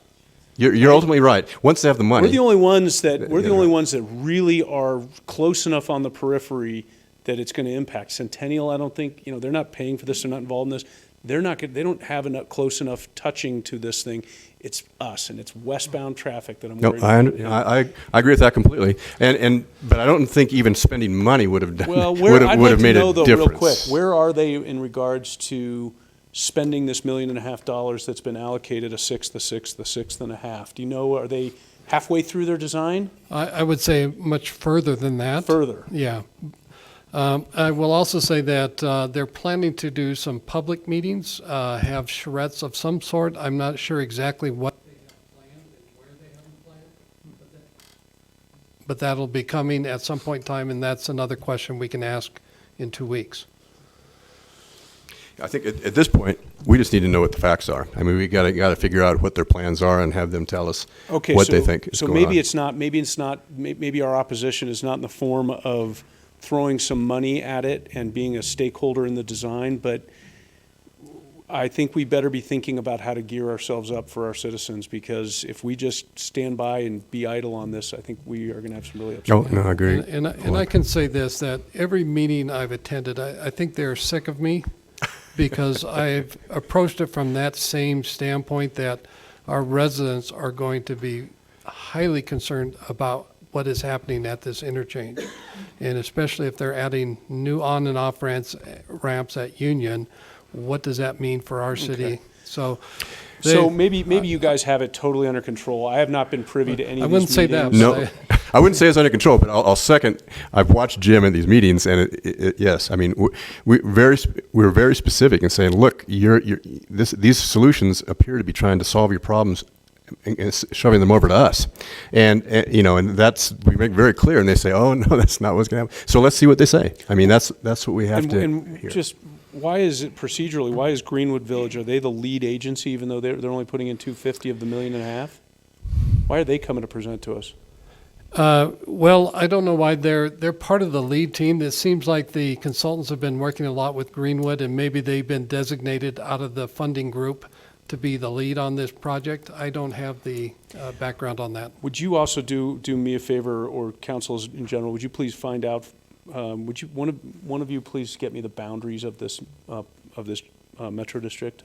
Speaker 1: You're ultimately right. Once they have the money.
Speaker 6: We're the only ones that really are close enough on the periphery that it's going to impact. Centennial, I don't think, they're not paying for this, they're not involved in this. They don't have enough close enough touching to this thing. It's us, and it's westbound traffic that I'm
Speaker 1: No,
Speaker 6: worried about.
Speaker 1: I agree with that completely. But I don't think even spending money would have done,
Speaker 6: Well,
Speaker 1: would
Speaker 6: I'd
Speaker 1: have
Speaker 6: like to
Speaker 1: made
Speaker 6: know,
Speaker 1: a
Speaker 6: though,
Speaker 1: difference.
Speaker 6: real quick, where are they in regards to spending this $1.5 million that's been allocated, a sixth, and a half? Do you know, are they halfway through their design?
Speaker 13: I would say much further than that.
Speaker 6: Further?
Speaker 13: Yeah. I will also say that they're planning to do some public meetings, have charrettes of some sort. I'm not sure exactly what they have planned and where they have them planned, but that'll be coming at some point in time, and that's another question we can ask in 2 weeks.
Speaker 1: I think at this point, we just need to know what the facts are. I mean, we got to figure out what their plans are and have them tell us
Speaker 6: Okay,
Speaker 1: what they think is
Speaker 6: so
Speaker 1: going on.
Speaker 6: maybe our opposition is not in the form of throwing some money at it and being a stakeholder in the design, but I think we better be thinking about how to gear ourselves up for our citizens, because if we just stand by and be idle on this, I think we are going to have some really upset.
Speaker 1: Oh, no, I agree.
Speaker 13: And I can say this, that every meeting I've attended, I think they're sick of me because I've approached it from that same standpoint that our residents are going to be highly concerned about what is happening at this interchange. And especially if they're adding new on and off ramps at Union, what does that mean for our city?
Speaker 6: Okay.
Speaker 13: So
Speaker 6: Maybe you guys have it totally under control. I have not been privy to any
Speaker 13: I
Speaker 6: of
Speaker 13: wouldn't
Speaker 6: these
Speaker 13: say that,
Speaker 6: meetings.
Speaker 1: No, I wouldn't say it's under control, but I'll second. I've watched Jim at these meetings, and yes, I mean we're very specific in saying, look, these solutions appear to be trying to solve your problems and shoving them over to us, and that's, we make very clear, and they say, oh no, that's not what's going to happen. So let's see what they say. I mean, that's what we have to hear.
Speaker 6: Just why is it procedurally? Why is Greenwood Village? Are they the lead agency, even though they're only putting in $250 of the $1.5 million? Why are they coming to present to us?
Speaker 13: Well, I don't know why they're part of the lead team. It seems like the consultants have been working a lot with Greenwood, and maybe they've been designated out of the funding group to be the lead on this project. I don't have the background on that.
Speaker 6: Would you also do me a favor, or councils in general? Would you please find out? Would you one of you please get me the boundaries of this metro district?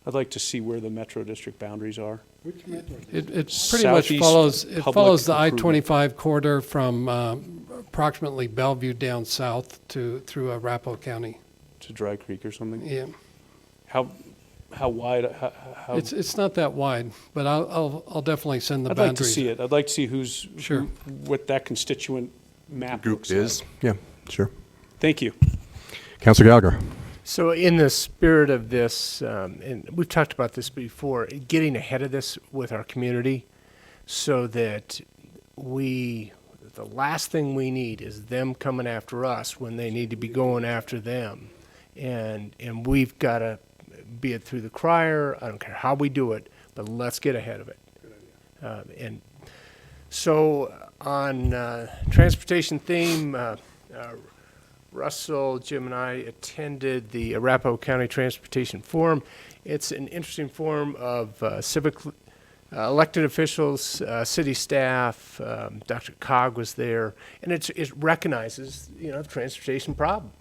Speaker 6: I'd like to see where the metro district boundaries are.
Speaker 13: It pretty much
Speaker 6: Southeast
Speaker 13: follows
Speaker 6: Public
Speaker 13: the
Speaker 6: Improvement.
Speaker 13: I-25 corridor from approximately Bellevue down south through Arapahoe County.
Speaker 6: To Dry Creek or something?
Speaker 13: Yeah.
Speaker 6: How wide? How
Speaker 13: It's not that wide, but I'll definitely send the
Speaker 6: I'd
Speaker 13: boundaries.
Speaker 6: like to see it. I'd like to see
Speaker 13: Sure.
Speaker 6: what that constituent map
Speaker 1: Group
Speaker 6: looks
Speaker 1: is,
Speaker 6: like.
Speaker 1: yeah, sure.
Speaker 6: Thank you.
Speaker 1: Councilor Gallagher.
Speaker 7: So in the spirit of this, and we've talked about this before, getting ahead of this with our community so that the last thing we need is them coming after us when they need to be going after them. And we've got to be it through the crier, I don't care how we do it, but let's get ahead of it. And so on transportation theme, Russell, Jim, and I attended the Arapahoe County Transportation Forum. It's an interesting forum of civic elected officials, city staff. Dr. Cog was there, and it recognizes the transportation problem.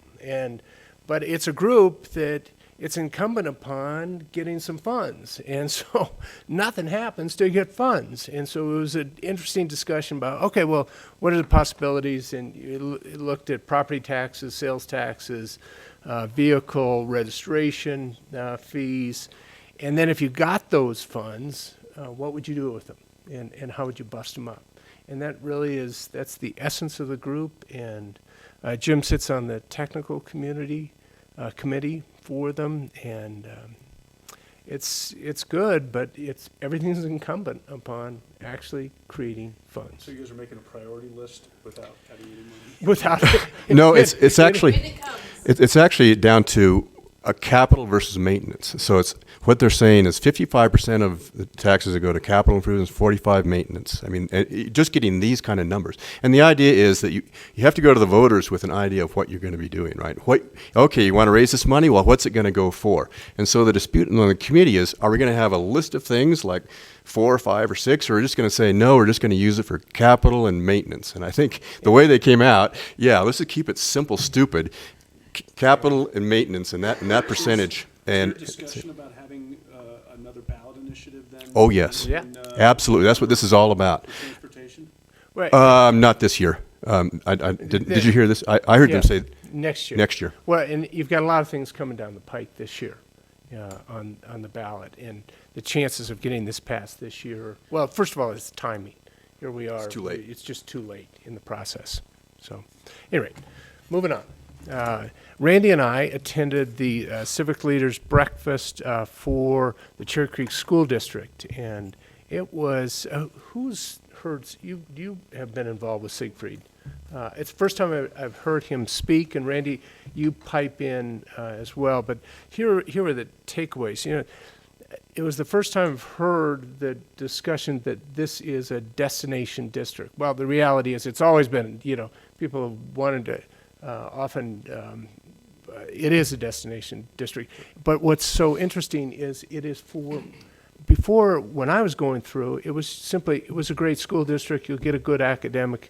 Speaker 7: But it's a group that it's incumbent upon getting some funds, and so nothing happens till you get funds. And so it was an interesting discussion about, okay, well, what are the possibilities? And you looked at property taxes, sales taxes, vehicle registration fees, and then if you got those funds, what would you do with them, and how would you bust them up? And that really that's the essence of the group. And Jim sits on the technical committee for them, and it's good, but everything's incumbent upon actually creating funds.
Speaker 6: So you guys are making a priority list without having any money?
Speaker 7: Without
Speaker 1: No, it's actually down to a capital versus maintenance. So it's what they're saying is 55% of the taxes that go to capital improvements, 45 maintenance. I mean, just getting these kind of numbers. And the idea is that you have to go to the voters with an idea of what you're going to be doing, right? Okay, you want to raise this money? Well, what's it going to go for? And so the dispute on the committee is, are we going to have a list of things like 4 or 5 or 6, or we're just going to say, no, we're just going to use it for capital and maintenance? And I think the way they came out, yeah, let's just keep it simple, stupid. Capital and maintenance and that percentage. And
Speaker 6: is there discussion about having another ballot initiative then?
Speaker 1: oh yes,
Speaker 7: Yeah.
Speaker 1: absolutely. That's what this is all about.
Speaker 6: Transportation?
Speaker 7: Right.
Speaker 1: Not this year. Did you hear this? I heard
Speaker 7: Yeah,
Speaker 1: them say
Speaker 7: next year.
Speaker 1: next year.
Speaker 7: Well, and you've got a lot of things coming down the pike this year on the ballot, and the chances of getting this passed this year. Well, first of all, it's timing. Here we are.
Speaker 1: It's too late.
Speaker 7: It's just too late in the process. So, anyway, moving on. Randy and I attended the Civic Leaders Breakfast for the Cherry Creek School District, and it was, who's heard, you have been involved with Siegfried. It's the first time I've heard him speak, and Randy, you pipe in as well, but here are the takeaways. You know, it was the first time I've heard the discussion that this is a destination district. Well, the reality is it's always been, people have wanted to often, it is a destination district. But what's so interesting is it is before, when I was going through, it was a great school district. You'll get a good academic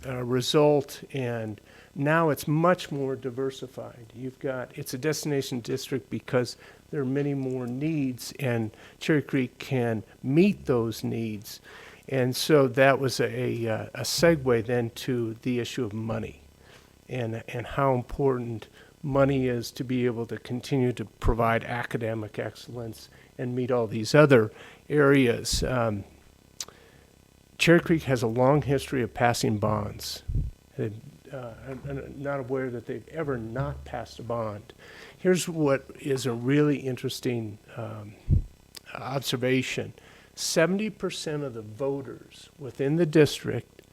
Speaker 7: result, and now it's much more diversified. It's a destination district because there are many more needs, and Cherry Creek can meet those needs. And so that was a segue then to the issue of money and how important money is to be able to continue to provide academic excellence and meet all these other areas. Cherry Creek has a long history of passing bonds. I'm not aware that they've ever not passed a bond. Here's what is a really interesting observation. 70% of the voters within the district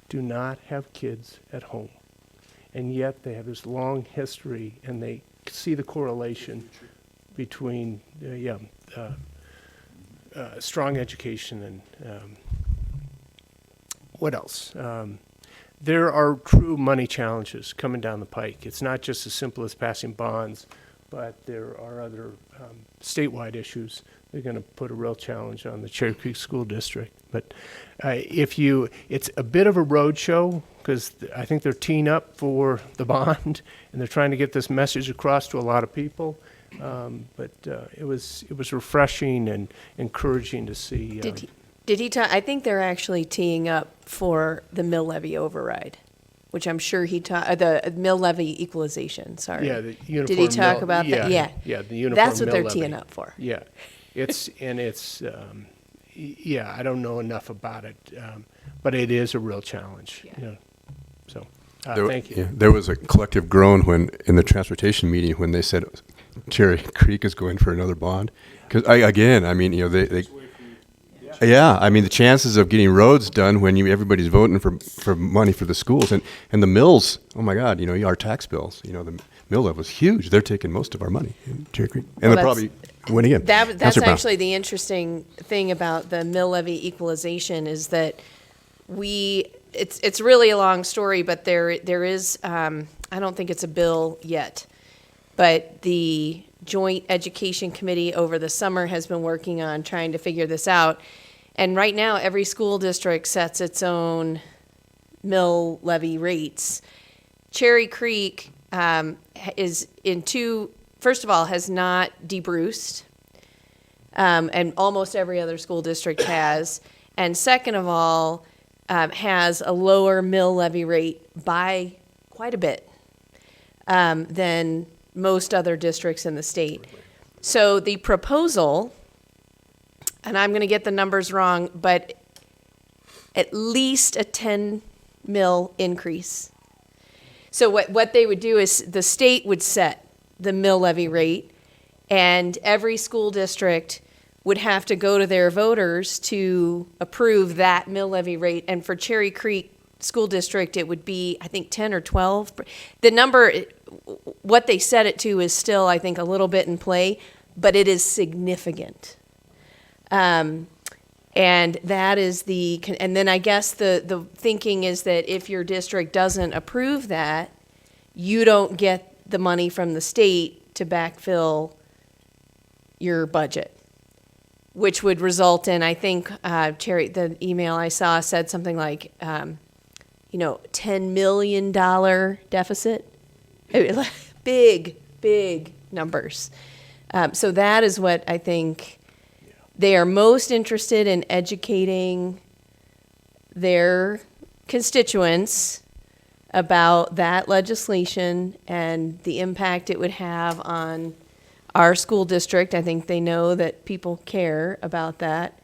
Speaker 7: do not have kids at home. And yet they have this long history, and they see the correlation between strong education and what else? There are true money challenges coming down the pike. It's not just as simple as passing bonds, but there are other statewide issues. They're going to put a real challenge on the Cherry Creek School District. But it's a bit of a roadshow because I think they're teeing up for the bond, and they're trying to get this message across to a lot of people. But it was refreshing and encouraging to see.
Speaker 4: Did he talk? I think they're actually teeing up for the mill levy override, which I'm sure he taught, the mill levy equalization, sorry.
Speaker 7: Yeah, the uniform
Speaker 4: Did he talk
Speaker 7: mill-
Speaker 4: about that? Yeah.
Speaker 7: Yeah, the uniform
Speaker 4: That's what
Speaker 7: mill
Speaker 4: they're
Speaker 7: levy.
Speaker 4: teeing up for.
Speaker 7: Yeah, I don't know enough about it, but it is a real challenge.
Speaker 4: Yeah.
Speaker 7: So,
Speaker 1: There-
Speaker 7: thank you.
Speaker 1: yeah, there was a collective groan in the transportation meeting when they said Cherry Creek is going for another bond. Because the chances of getting roads done when everybody's voting for money for the schools and the mills. Oh my God, our tax bills. The mill levy was huge. They're taking most of our money in Cherry Creek, and they'll probably win again.
Speaker 4: That's
Speaker 1: Councilor Brown.
Speaker 4: actually the interesting thing about the mill levy equalization is that it's really a long story, but there is, I don't think it's a bill yet, but the Joint Education Committee over the summer has been working on trying to figure this out. And right now, every school district sets its own mill levy rates. Cherry Creek is first of all, has not debruced, and almost every other school district has. And second of all, has a lower mill levy rate by quite a bit than most other districts in the state. So the proposal, and I'm going to get the numbers wrong, but at least a 10 mil increase. So what they would do is the state would set the mill levy rate, And every school district would have to go to their voters to approve that mill levy rate. And for Cherry Creek School District, it would be, I think, 10 or 12. The number, what they set it to is still, I think, a little bit in play, but it is significant. And that is and then I guess the thinking is that if your district doesn't approve that, you don't get the money from the state to backfill your budget, which would result in, I think, Cherry, the email I saw said something like, $10 million deficit. Big, big numbers. So that is what I think they are most interested in, educating their constituents about that legislation and the impact it would have on our school district. I think they know that people care about that.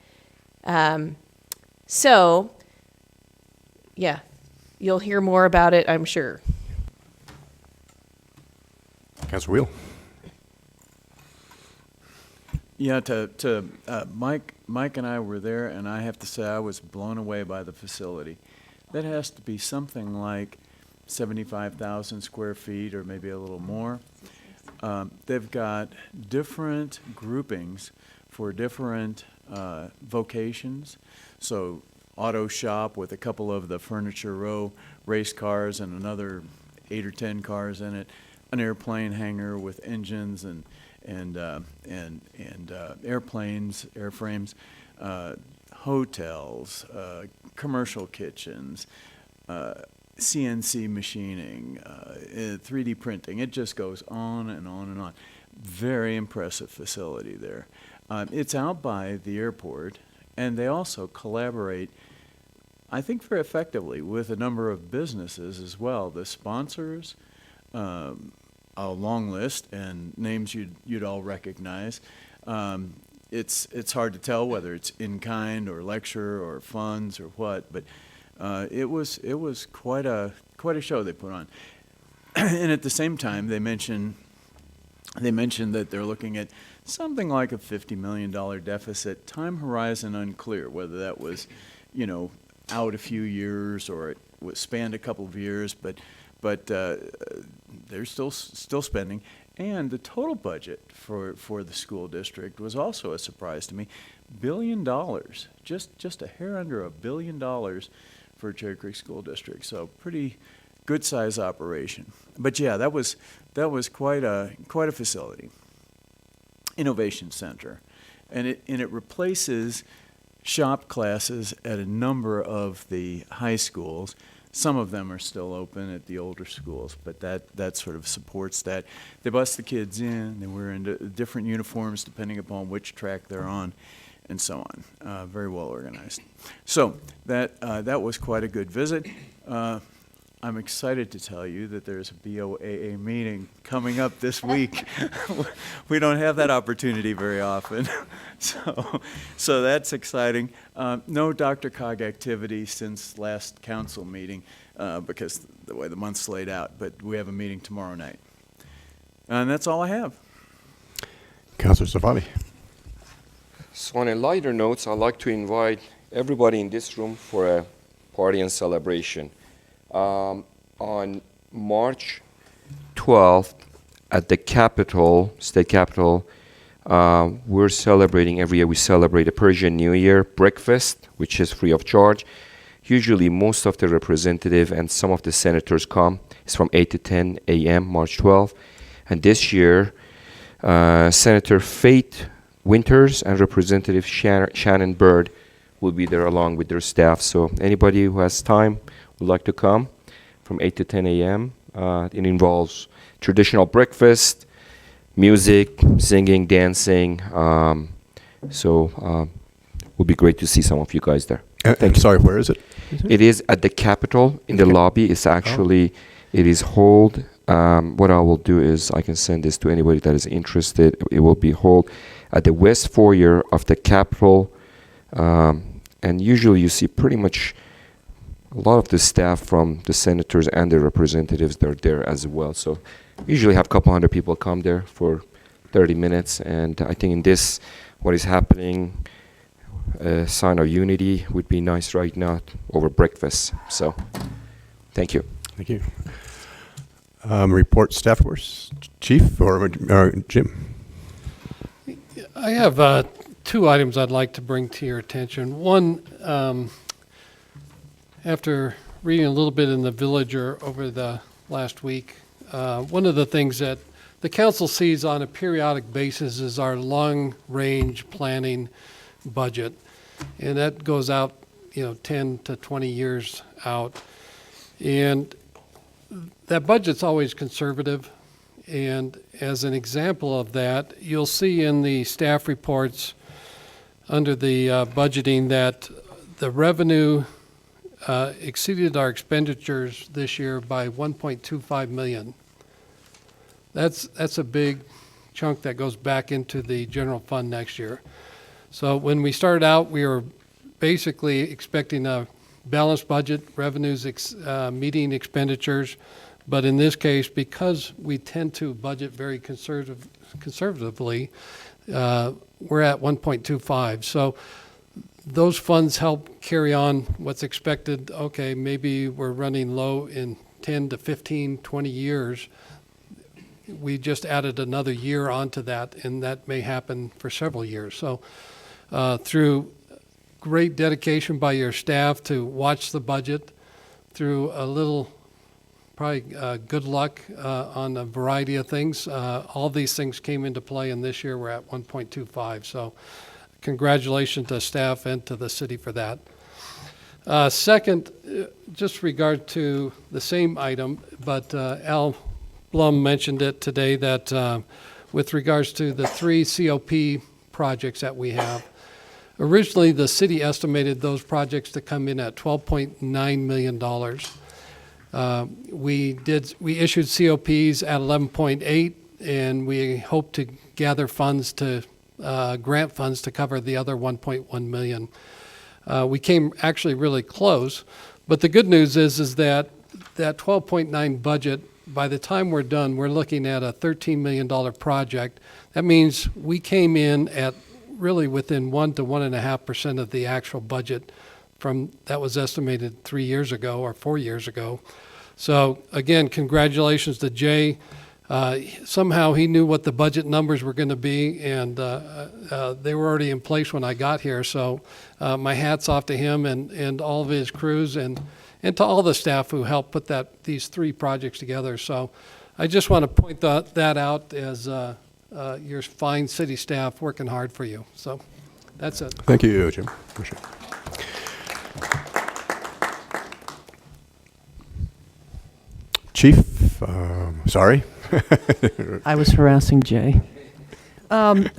Speaker 4: So, yeah, you'll hear more about it, I'm sure.
Speaker 1: Councilor Wheel.
Speaker 8: Yeah, Mike and I were there, and I have to say I was blown away by the facility. That has to be something like 75,000 square feet or maybe a little more. They've got different groupings for different vocations. So auto shop with a couple of the furniture row race cars and another 8 or 10 cars in it, an airplane hangar with engines and airplanes, airframes, hotels, commercial kitchens, CNC machining, 3D printing. It just goes on and on and on. Very impressive facility there. It's out by the airport, and they also collaborate, I think, very effectively with a number of businesses as well. The sponsors, a long list and names you'd all recognize. It's hard to tell whether it's in kind or lecture or funds or what, but it was quite a show they put on. And at the same time, they mentioned that they're looking at something like a $50 million deficit. Time horizon unclear, whether that was, out a few years or it was spanned a couple of years, but they're still spending. And the total budget for the school district was also a surprise to me. $1 billion, just a hair under $1 billion for Cherry Creek School District. So pretty good size operation. But yeah, that was quite a facility. Innovation Center. And it replaces shop classes at a number of the high schools. Some of them are still open at the older schools, but that sort of supports that. They bus the kids in, they wear into different uniforms depending upon which track they're on, and so on. Very well organized. So that was quite a good visit. I'm excited to tell you that there's a BOAA meeting coming up this week. We don't have that opportunity very often, so that's exciting. No Dr. Cog activity since last council meeting because the way the month's laid out, but we have a meeting tomorrow night. And that's all I have.
Speaker 1: Councilor Safadi.
Speaker 9: So on a lighter note, I'd like to invite everybody in this room for a party and celebration. On March 12th at the Capitol, State Capitol, we're celebrating, every year we celebrate a Persian New Year breakfast, which is free of charge. Usually most of the representative and some of the senators come. It's from 8 to 10 a.m., March 12th. And this year, Senator Faith Winters and Representative Shannon Byrd will be there along with their staff. So anybody who has time would like to come from 8 to 10 a.m. It involves traditional breakfast, music, singing, dancing. So it would be great to see some of you guys there.
Speaker 1: I'm sorry, where is it?
Speaker 9: It is at the Capitol in the lobby. It's actually, it is held. What I will do is I can send this to anybody that is interested. It will be held at the West Foyer of the Capitol. And usually you see pretty much a lot of the staff from the senators and the representatives, they're there as well. So usually have a couple hundred people come there for 30 minutes. And I think in this, what is happening, a sign of unity would be nice right now over breakfast. So, thank you.
Speaker 1: Thank you. Report staff force, Chief or Jim?
Speaker 13: I have 2 items I'd like to bring to your attention. One, after reading a little bit in the Villager over the last week, one of the things that the council sees on a periodic basis is our long-range planning budget. And that goes out, 10 to 20 years out. And that budget's always conservative. And as an example of that, you'll see in the staff reports under the budgeting that the revenue exceeded our expenditures this year by 1.25 million. That's a big chunk that goes back into the general fund next year. So when we started out, we were basically expecting a balanced budget, revenues meeting expenditures. But in this case, because we tend to budget very conservatively, we're at 1.25. So those funds help carry on what's expected. Okay, maybe we're running low in 10 to 15, 20 years. We just added another year onto that, and that may happen for several years. So through great dedication by your staff to watch the budget, through a little probably good luck on a variety of things, all these things came into play, and this year we're at 1.25. So congratulations to staff and to the city for that. Second, just regard to the same item, but Al Blum mentioned it today, that with regards to the 3 COP projects that we have, originally the city estimated those projects to come in at $12.9 million. We issued COPs at 11.8, and we hope to gather funds to grant funds to cover the other 1.1 million. We came actually really close, but the good news is that 12.9 budget, by the time we're done, we're looking at a $13 million project. That means we came in at really within 1 to 1.5% of the actual budget from that was estimated 3 years ago or 4 years ago. So again, congratulations to Jay. Somehow he knew what the budget numbers were going to be, and they were already in place when I got here. So my hat's off to him and all of his crews, and to all the staff who helped put these 3 projects together. So I just want to point that out as your fine city staff working hard for you. So that's it.
Speaker 1: Thank you, Jim. Appreciate it. Chief, sorry.
Speaker 14: I was harassing Jay.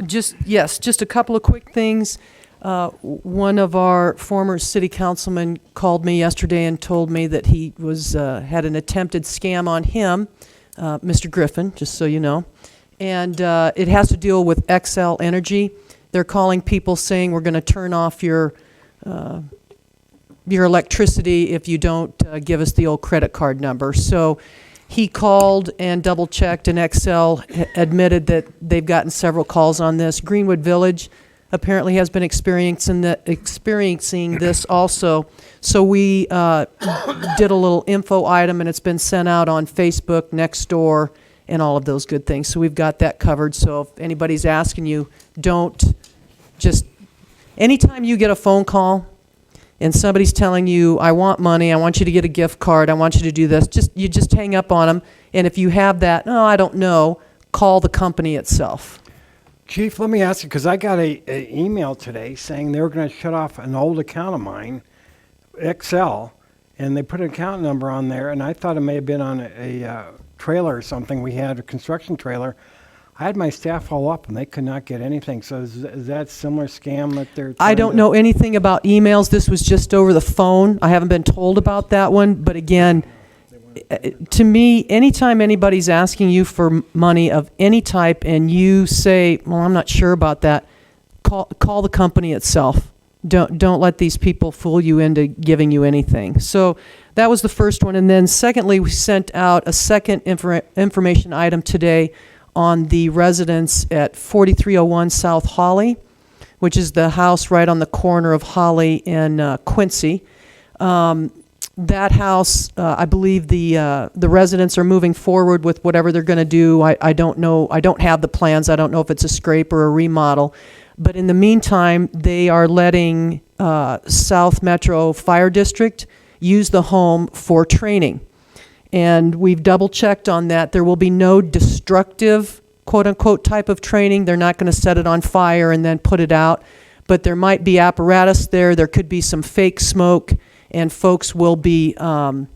Speaker 14: Just a couple of quick things. One of our former city councilmen called me yesterday and told me that he had an attempted scam on him, Mr. Griffin, just so you know. And it has to deal with Xcel Energy. They're calling people saying we're going to turn off your electricity if you don't give us the old credit card number. So he called and double-checked, and Xcel admitted that they've gotten several calls on this. Greenwood Village apparently has been experiencing this also. So we did a little info item, and it's been sent out on Facebook, Nextdoor, and all of those good things. So we've got that covered. So if anybody's asking you, anytime you get a phone call and somebody's telling you, I want money, I want you to get a gift card, I want you to do this, you just hang up on them. And if you have that, no, I don't know, call the company itself.
Speaker 3: Chief, let me ask you, because I got an email today saying they were going to shut off an old account of mine, Xcel, and they put an account number on there, and I thought it may have been on a trailer or something. We had a construction trailer. I had my staff follow up, and they could not get anything. So is that similar scam that they're
Speaker 14: I don't know anything about emails. This was just over the phone. I haven't been told about that one. But again, to me, anytime anybody's asking you for money of any type and you say, well, I'm not sure about that, call the company itself. Don't let these people fool you into giving you anything. So that was the first one. And then secondly, we sent out a second information item today on the residence at 4301 South Holly, which is the house right on the corner of Holly and Quincy. That house, I believe the residents are moving forward with whatever they're going to do. I don't know. I don't have the plans. I don't know if it's a scrape or a remodel. But in the meantime, they are letting South Metro Fire District use the home for training. And we've double-checked on that. There will be no destructive, quote-unquote, type of training. They're not going to set it on fire and then put it out. But there might be apparatus there. There could be some fake smoke. And folks will be, the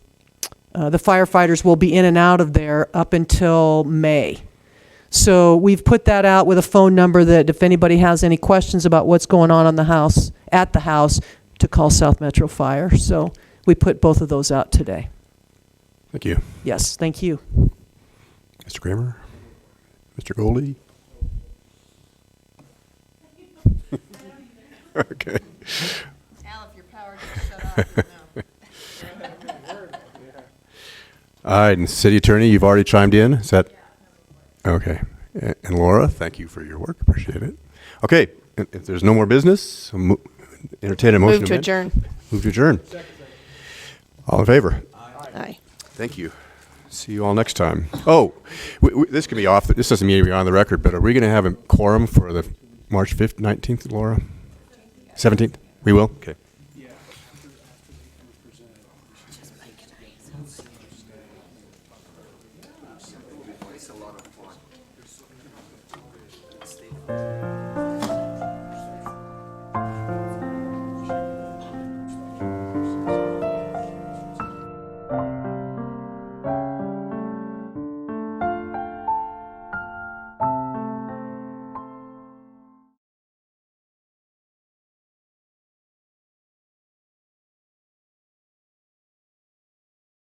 Speaker 14: firefighters will be in and out of there up until May. So we've put that out with a phone number that if anybody has any questions about what's going on the house, at the house, to call South Metro Fire. So we put both of those out today.
Speaker 1: Thank you.
Speaker 14: Yes, thank you.
Speaker 1: Mr. Kramer? Mr. Goldie? Okay.
Speaker 4: Al, if your power gets shut off, no.
Speaker 1: All right, and City Attorney, you've already chimed in, is that? Okay. And Laura, thank you for your work, appreciate it. Okay, if there's no more business, entertain a motion.
Speaker 4: Move to adjourn.
Speaker 1: Move to adjourn. All in favor?
Speaker 4: Aye.
Speaker 1: Thank you. See you all next time. Oh, this can be off, this doesn't mean to be on the record, but are we going to have a quorum for the March 5th, 19th, Laura? 17th? We will? Okay.
Speaker 8: It's a lot of fun.